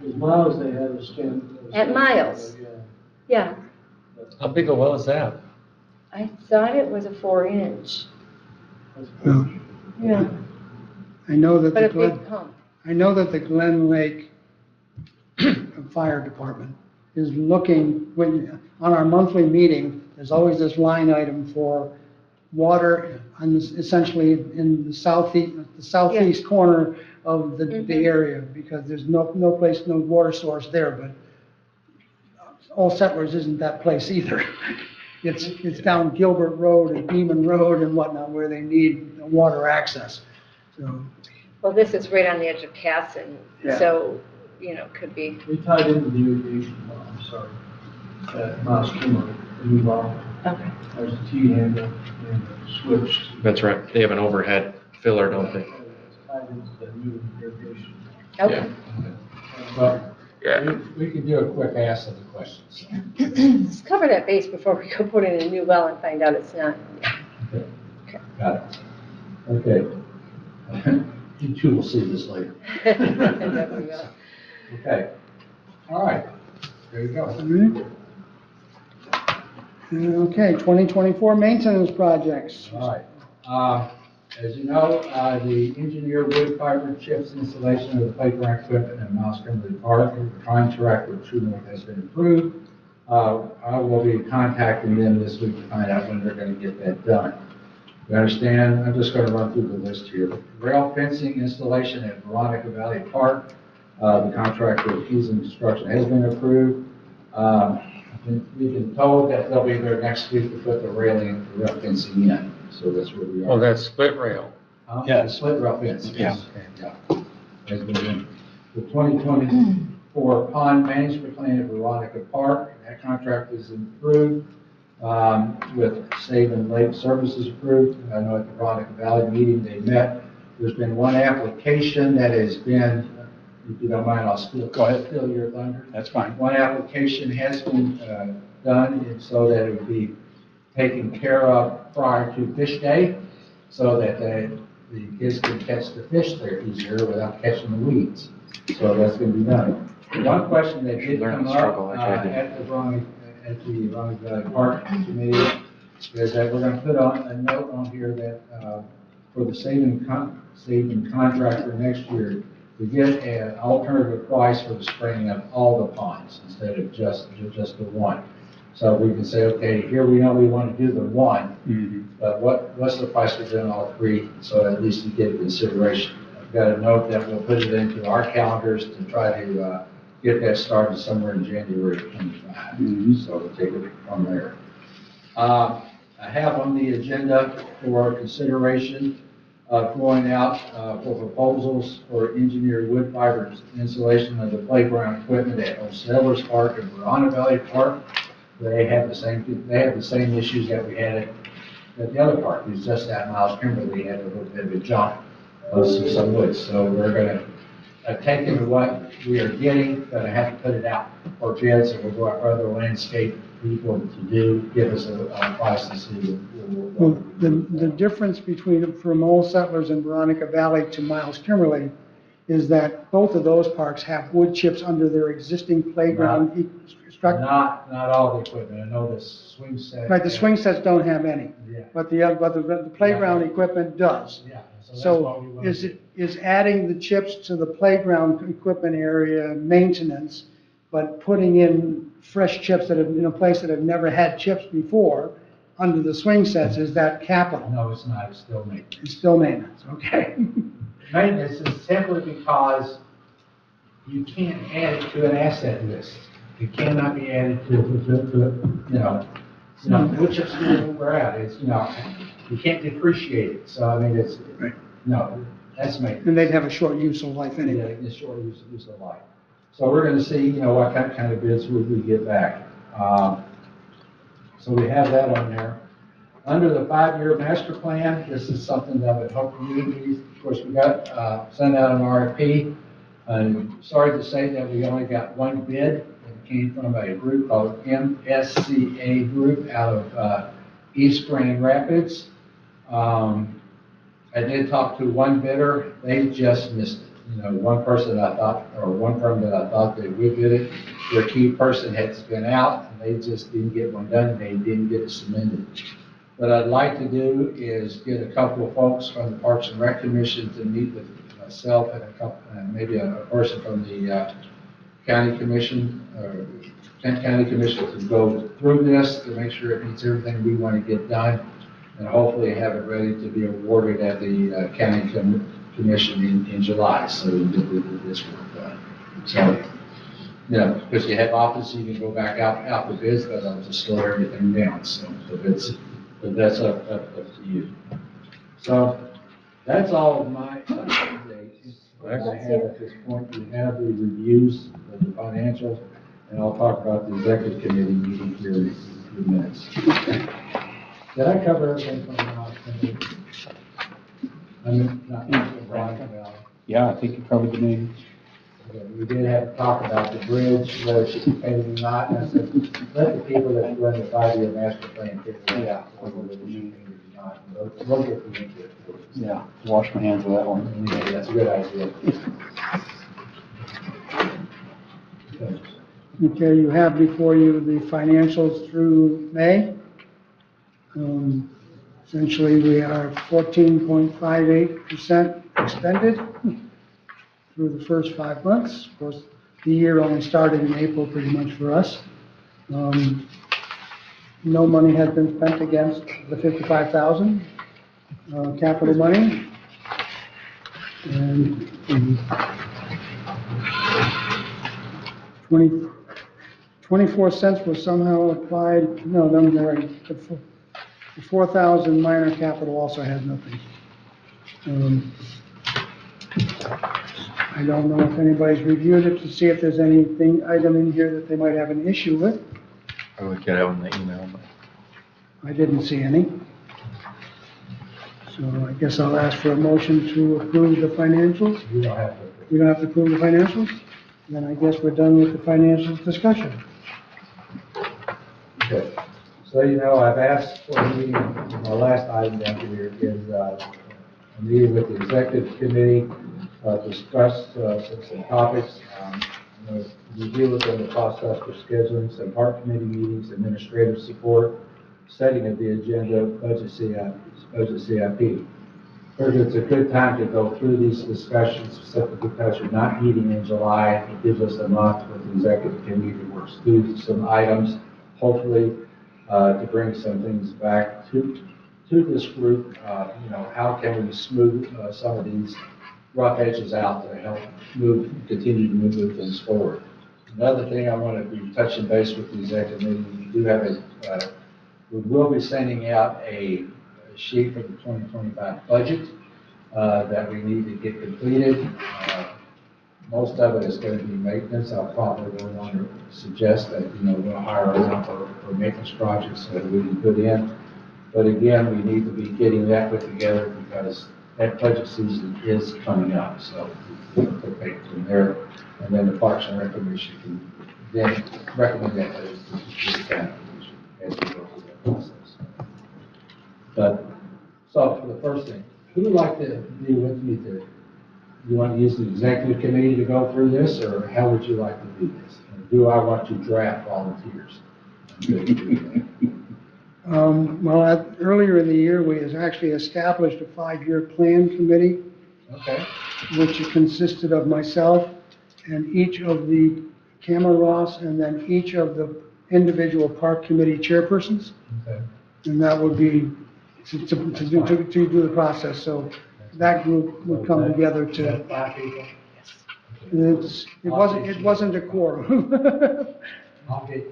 Because Miles, they had a stand. At Miles? Yeah. yeah. How big a well is that? I thought it was a 4-inch. No. Yeah, I know that but the a Glen, big pump. I know that the Glen Lake Fire Department is looking, on our monthly meeting, there's always this line item for water essentially in the southeast corner of the Mhm. area, because there's no place, no water source there, but All Settlers isn't that place either. It's down Gilbert Road and Beaman Road and whatnot, where they need water access. So, Well, this is right on the edge of Casson, Yeah. so, could be. They tied into the irrigation well, I'm sorry, at Miles Kimmer, the new well. Okay. There's a T-handle and a switch. That's right. They have an overhead filler, don't they? It's tied into the new irrigation. Okay. Well, Yeah. we can do a quick ask of the questions. Let's cover that base before we go put in a new well and find out it's not. Got it. Okay. You two will see this later. Definitely will. Okay. All right. There you go. all right. Okay, 2024 maintenance projects. All right. As you know, the engineer wood fiber chips installation of the playground equipment in Mouse Kimberly Park, the contract with True North has been approved. I will be contacting them this week to find out when they're going to get that done. You understand? I'm just going to run through the list here. Rail fencing installation at Veronica Valley Park, the contract with Keys Construction has been approved. We've been told that they'll be there next week to put the rail fencing in, so that's where we are. Oh, that's split rail. The split rail fence. Yeah. Yeah. Has been in. The 2024 pond management plan at Veronica Park, that contract is approved, with Save and Lake Services approved. I know at the Veronica Valley meeting they met. There's been one application that has been, if you don't mind, I'll steal your thunder. That's fine. One application has been done and so that it would be taken care of prior to fish day, so that the kids can catch the fish there easier without catching the weeds. So that's going to be done. One question that did Learn come the up struggle, I tried to. at the Veronica Valley Park Committee is that we're going to put on a note on here that for the saving contractor next year, to get an alternative price for the spraying of all the ponds instead of just the one. So we can say, okay, here we know we want to do the one, but what's the price for doing all three? So at least you get consideration got a note that we'll put it into our calendars to try to get that started somewhere in January of 25. So we'll take it from there. I have on the agenda for consideration going out for proposals for engineered wood fiber installation of the playground equipment at Old Settlers Park and Verona Valley Park. They have the same issues that we had at the other park. It's just that Miles Kimberly had a little bit of a jump of some wood. So we're going to take into what we are getting, going to have to put it out for bids, and we'll go out for other landscape people to give us a price to see. Well, the difference between, from Old Settlers and Veronica Valley to Miles Kimberly is that both of those parks have wood chips under their existing playground structure. Not all the equipment. I know the swing set. Right, the swing sets don't have any, Yeah. but the playground equipment does. Yeah. That's what So we want to do. is adding the chips to the playground equipment area maintenance, but putting in fresh chips that have, in a place that have never had chips before, under the swing sets, is that capital? No, it's not. It's still maintenance. It's still maintenance, okay? Maintenance is simply because you can't add it to an asset list. It cannot be added to which is where we're at. It's, you can't depreciate it. So, I mean, it's, Right. no, that's maintenance. And they'd have a short useful life anyway. Yeah, it's short use of life. So we're going to see, what kind of bids we get back. So we have that on there. Under the 5-year master plan, this is something that I would hope you, of course, we got, sent out an RFP. I'm sorry to say that we only got one bid. It came from a group called MSCA Group out of East Grand Rapids. I did talk to one bidder. They just missed it. One person I thought, or one firm that I thought they would bid it, their key person had been out, and they just didn't get one done. They didn't get it submitted. What I'd like to do is get a couple of folks from the Parks and Rec Commission to meet with myself and a couple, maybe a person from the county commission, to go through this to make sure it meets everything we want to get done, and hopefully have it ready to be awarded at the county commission in July, so we get this work done. So, because you have options, you can go back out the bids, but I'll just slow everything down. So but that's up to you. So that's all of my updates that I have at this point. We have the reviews of the financials, and I'll talk about the executive committee meeting here in a few minutes. Did I cover everything from now? I mean, not Veronica Valley. Yeah, I think you covered the main. Okay, we did have to talk about the bridge, whether it should be painted or not. And I said, let the people that run the 5-year master plan figure it out, whether it should be painted or not. We'll get the input for it. Yeah, wash my hands of that one. Yeah, that's a good idea. Okay. Okay, you have before you the financials through May. Essentially, we are 14.58% expended through the first 5 months. Of course, the year only started in April pretty much for us. No money has been spent against the 55,000 capital money. And 24 cents was somehow applied, no, them are right. The 4,000 minor capital also has nothing. I don't know if anybody's reviewed it to see if there's item in here that they might have an issue with. I looked at it on the email, but. I didn't see any. So I guess I'll ask for a motion to approve the financials. You don't have to. We don't have to approve the financials? Then I guess we're done with the financials discussion. Okay. So, I've asked for a meeting, my last item down here is a meeting with the executive committee to discuss some topics. We deal with the process for scheduling some park committee meetings, administrative support, setting of the agenda, budget CIP. Further, it's a good time to go through these discussions, simply because you're not meeting in July. It gives us a month with the executive committee to work through some items, hopefully to bring some things back to this group. How can we smooth some of rough edges out to help continue to move things forward. Another thing I want to be touching base with the executive meeting, we do have we will be sending out a sheet for the 2025 budget that we need to get completed. Most of it is going to be maintenance. I'll probably want to suggest that, we'll hire around for maintenance projects that we can put in. But again, we need to be getting that put together because that budget season is coming up. So we'll put that in there. And then the Parks and Rec Commission can then recommend that to the county commission as we go through that process. But, so for the first thing, who would like to be with me to, you want to use the executive committee to go through this, or how would you like to do this? And do I want to draft volunteers? Earlier in the year, we has actually established a 5-year plan committee, Okay. which consisted of myself and each of the Camera Ross, and then each of the individual park committee chairpersons. Okay. And that would be to do the process. So that group would come together to, 5 people? it wasn't a quorum. I'll get,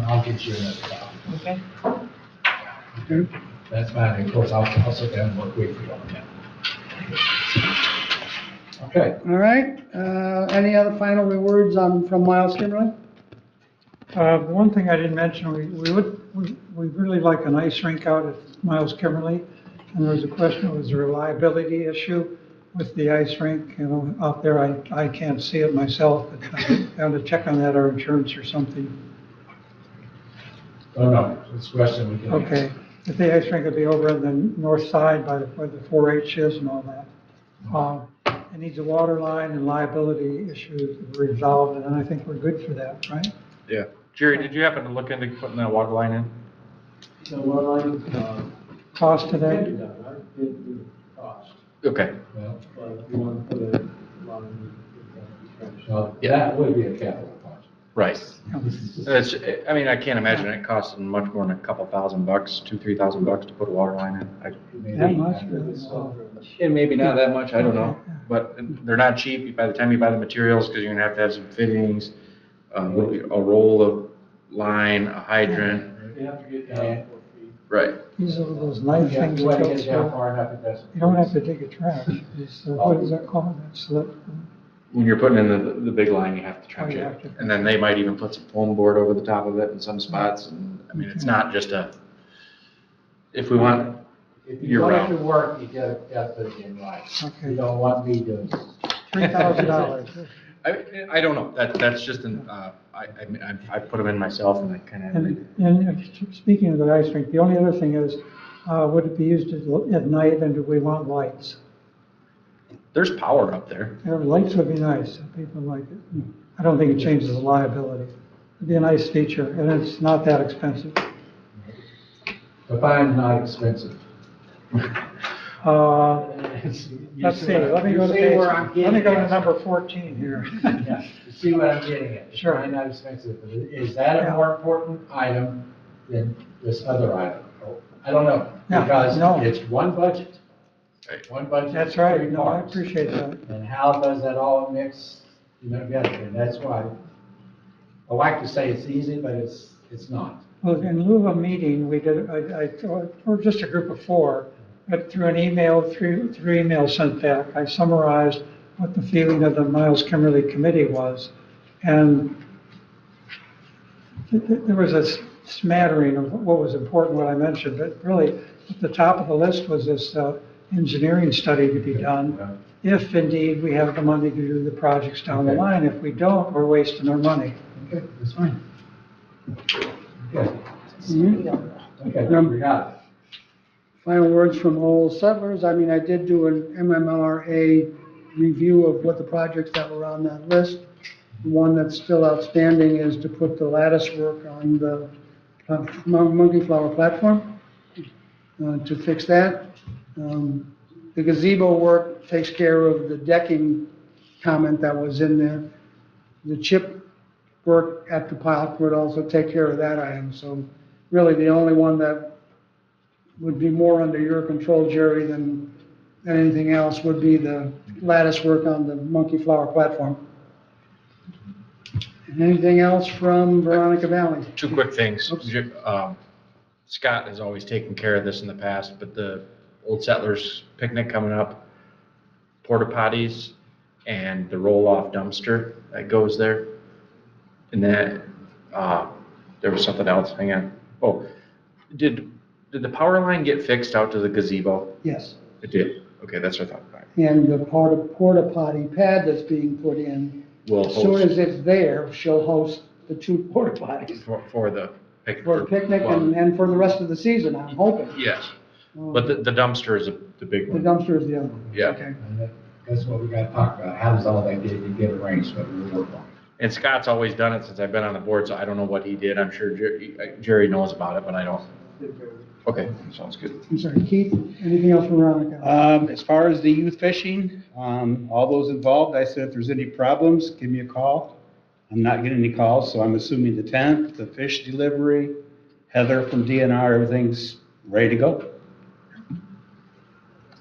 I'll get you another copy. Okay. Okay. That's fine. Of course, I'll sit down and work with you on that. Okay. All right, any other final words from Miles Kimmerly? The one thing I didn't mention, we really like an ice rink out at Miles Kimmerly. And there was a question, it was a reliability issue with the ice rink, out there. I can't see it myself, but I have to check on that, or insurance or something. Oh, no, it's a question we can. Okay, if the ice rink would be over on the north side by where the 4-H is and all that. It needs a water line and liability issues resolved, and I think we're good for that, right? Yeah. Jerry, did you happen to look into putting that water line in? So what line, Cost of that? did that, right? Did the cost, Okay. Well, but you want to put a line. well, that would be a capital project. Right. It's, I mean, I can't imagine it costing much more than a couple $1,000, $2,000-3,000 to put a water line in. That much, really? And maybe not that much, I don't know. But they're not cheap by the time you buy the materials, because you're gonna have some fittings, a roll of line, a hydrant. You have to get down 4 feet. Right. These are those nice Yeah, things you that want to go get down through. far enough, it doesn't. You don't have to dig a trench. What is that called? When you're putting in the big line, you have to trench Oh, you it. have to. And then they might even put some foam board over the top of it in some spots. And, I mean, it's not just if we want, If you Year want it round. to work, you gotta put it in right. Okay. You don't want me doing it. $3,000. I don't know, that's just I put them in myself and I kind of. And speaking of the ice rink, the only other thing is, would it be used at night, and do we want lights? There's power up there. Lights would be nice, if people like it. I don't think it changes the liability. It'd be a nice feature, and it's not that expensive. Define not expensive. Let's see, let me go to page, let me go to number 14 here. Yeah, you see what I'm getting at? Sure. Define not expensive. Is that a more important item than this other item? I don't know, Yeah, because no. it's one budget. Right. One budget. That's right, three no, I parts. appreciate that. And how does that all mix, together? And that's why I like to say it's easy, but it's not. Well, in lieu of a meeting, we did, we're just a group of 4, but through an email, through email sent back, I summarized what the feeling of the Miles Kimmerly Committee was. And there was a smattering of what was important, what I mentioned, but really at the top of the list was this engineering study to be done, if indeed we have the money to do the projects down the Okay. line. If we don't, we're wasting our money. Okay, that's fine. Okay, Mhm. okay, we got it. Final words from all settlers. I mean, I did do an MMLRA review of what the projects that were on that list. The one that's still outstanding is to put the lattice work on the Monkey Flower platform, to fix that. The gazebo work takes care of the decking comment that was in there. The chip work at the park would also take care of that item. So really, the only one that would be more under your control, Jerry, than And anything else would be the lattice work on the monkey flower platform. And anything else from Veronica Valley? Two quick things. Oops. Scott has always taken care of this in the past, but the Old Settlers picnic coming up, porta potties and the roll-off dumpster that goes there. And then, there was something else, hang on. Oh, did the power line get fixed out to the gazebo? Yes. It did. Okay, that's what I thought. All right. And the porta potty pad that's being put in, Will as soon host as it's there, she'll host the 2 porta potties for the picnic. for a picnic and for the rest of the season, I'm hoping. Yes, but the dumpster is the big The one. dumpster is the other one. Yeah. Okay. And that's what we gotta talk about. How does all that get arranged, what we work on? And Scott's always done it since I've been on the board, so I don't know what he did. I'm sure Jerry knows about it, but I don't. Okay, sounds good. I'm sorry, Keith, anything else from Veronica? As far as the youth fishing, all those involved, I said if there's any problems, give me a call. I'm not getting any calls, so I'm assuming the tent, the fish delivery, Heather from DNR, everything's ready to go.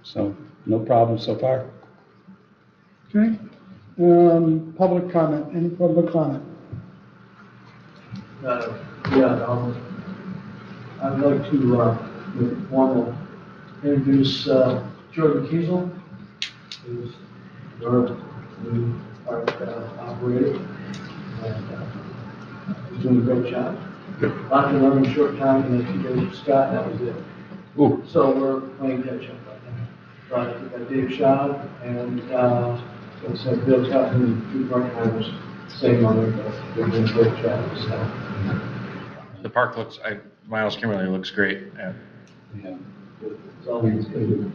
So, no problem so far. Okay. Public comment, any public comment? I'd like to, with formal, introduce Jordan Kiesel, who's our new park operator, and he's doing a great job. A lot to learn in a short time, and then compared to Scott, that was it. Ooh. So we're playing catch up right now. But I got Dave Schaub and, like I said, Bill Tutton and Drew Brunkheimer's same on it, but they're doing a great job, so. The park looks, Miles Kimberly looks great. Yeah. Yeah. It's always good.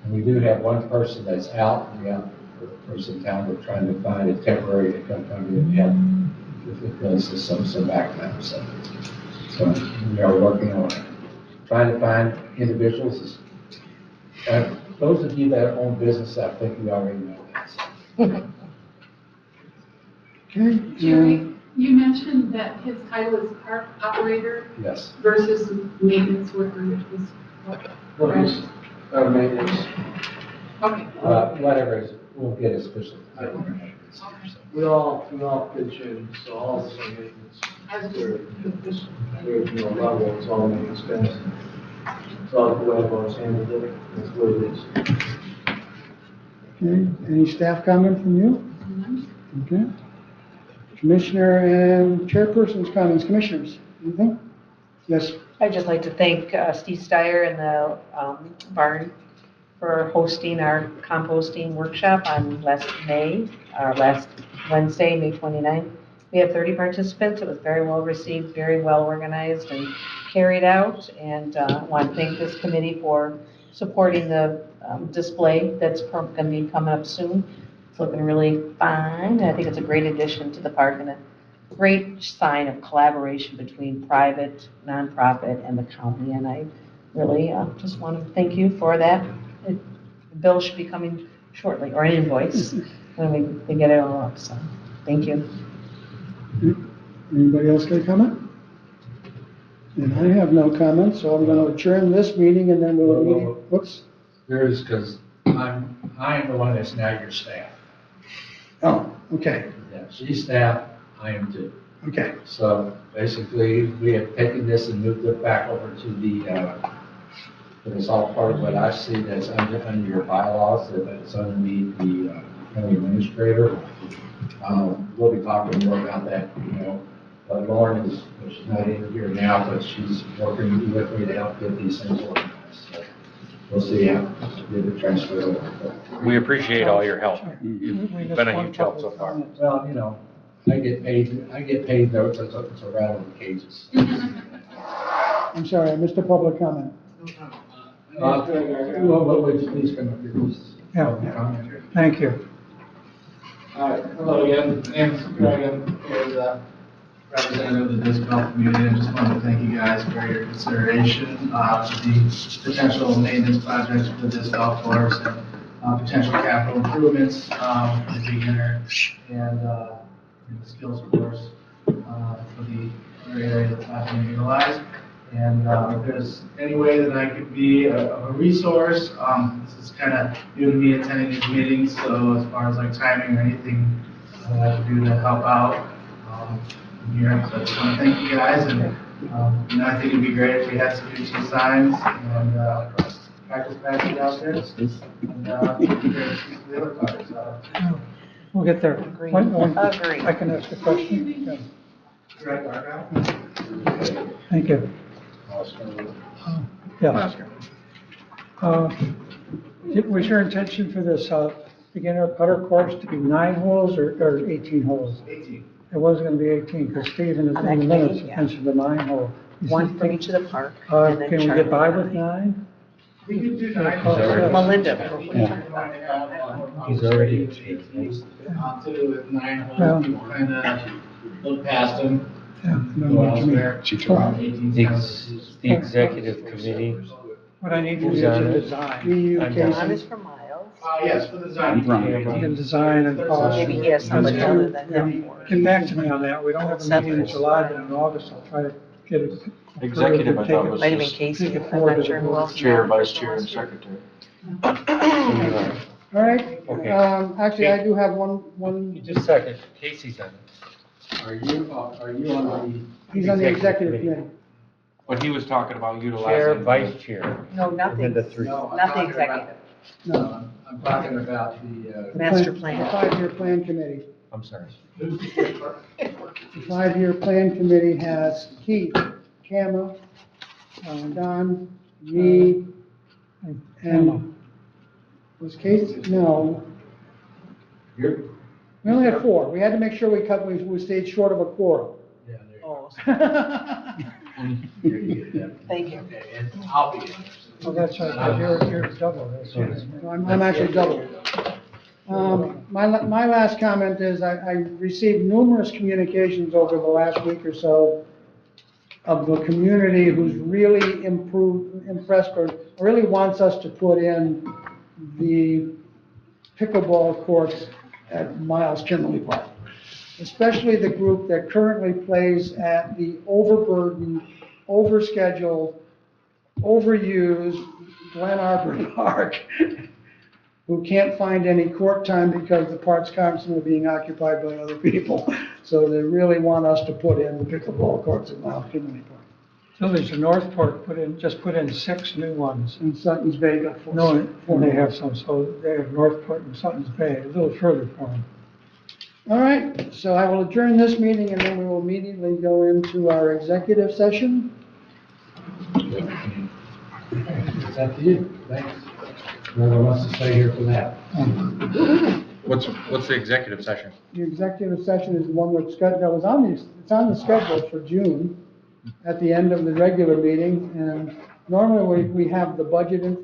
And we do have one person that's out, we have a person in town, we're trying to find a temporary to come in and help if it does some background, so we are working on it. Trying to find individuals. Those of you that own business, I think you already know that. So. Okay. Jerry, you mentioned that his title is park operator Yes. versus maintenance worker, which was what? Well, he's our maintenance. Okay. Whatever it is, we'll get his official title. We all pitch in, so all of us are maintenance. There's no level, it's all maintenance guys. It's all the way I've always handled it, that's what it is. Okay, any staff comment from you? Okay. Commissioner and chairperson's comments, commissioners, anything? Yes, I'd just like to thank Steve Steyer and the barn for hosting our composting workshop on last Wednesday, May 29th. We had 30 participants. It was very well received, very well organized and carried out. And I want to thank this committee for supporting the display that's going to be coming up soon. It's looking really fine. I think it's a great addition to the park and a great sign of collaboration between private, nonprofit, and the county. And I really just want to thank you for that. The bill should be coming shortly, or an invoice, when we get it all up. So, thank you. anybody else got a comment? And I have no comment, so I'm going to adjourn this meeting and then we'll meet. Whoops. There is, because I am the one that's now your staff. Oh, okay, Yeah, she's staff, I am too. okay. So basically, we have taken this and moved it back over to the, but it's all part of what I see that's under your bylaws, that it's underneath the county administrator. We'll be talking more about that, but Lauren is, she's not in here now, but she's working with me to help get these things organized. So we'll see how we get it transferred over. We appreciate all your help. We You've just been a want huge help so public far. comment. Well, I get paid though to rattle the cages. I'm sorry, I missed a public comment. Well, would you please come up here, please? Yeah. Thank you. All right, hello again, name's Greg, I'm here as a representative of the disc golf community. I just wanted to thank you guys for your consideration of the potential maintenance projects for the disc golf course and potential capital improvements for the beginner and the skills course for the other area that's not being utilized. And if there's any way that I could be a resource, this is kind of new to me attending these meetings, so as far as like timing or anything I can do to help out, I'm here. So I just want to thank you guys, and I think it'd be great if we had some new signs and practice patches out there. And it'd be great to see the other cars. We'll get there. Agreed. If I can ask a question? Yeah. Direct our guy. Thank you. Yeah. Was your intention for this beginner putter course to be 9 holes or 18 holes? 18. It was going to be 18 because Stephen in On the that minutes committee, yeah. mentioned the 9 hole. One for each of the park. and then Can we charter get by nine. with 9? We could do 9. Melinda. He's already achieved. Too, with 9 Yeah. holes, people kind of look past them. Yeah. Go elsewhere. The executive committee, What I need from Who's you on is a it? design. You, I'm One Casey. is for Miles. Yes, for the design. You can design and cost. Maybe he has somebody other than him for it. Get back to me on that. We don't have a meeting in July, but in August, I'll try to get it. Executive, I thought was Might have been just Casey, take it I'm forward not to sure the who board. else. chair, vice chair, and secretary. All right, Okay. actually, I do have one, just a second, Casey's on it. Are you on he's on the Executive executive committee. But he was talking about Chair, utilizing. vice chair. No, And nothing, then the 3. No, I'm nothing talking about- executive. No, I'm talking about the, Master The plan. 5-year plan committee. I'm sorry. The 5-year plan committee has Keith, Kama, Don, me, and was Casey? No. you're, We only had 4. We had to make sure we stayed short of a quorum. yeah, there you Oh, go. thank you. Okay, and I'll be in there. Oh, that's right, 'cause you're double. That's right. I'm actually double. My last comment is I received numerous communications over the last week or so of the community who's really impressed or really wants us to put in the pickleball courts at Miles Kimberly Park. Especially the group that currently plays at the overburdened, overscheduled, overused Glen Arbor Park, who can't find any court time because the park's constantly being occupied by other people. So they really want us to put in the pickleball courts at Miles Kimberly Park. Village of Northport just put in 6 new ones. And Sutton's Bay got 4. No, and they have some, so they have Northport and Sutton's Bay, a little further for them. All right, so I will adjourn this meeting and then we will immediately go into our executive session. It's up to you. Thanks. Whoever wants to stay here for that. What's the executive session? The executive session is the one that was on it's on the schedule for June at the end of the regular meeting. And normally we have the budget information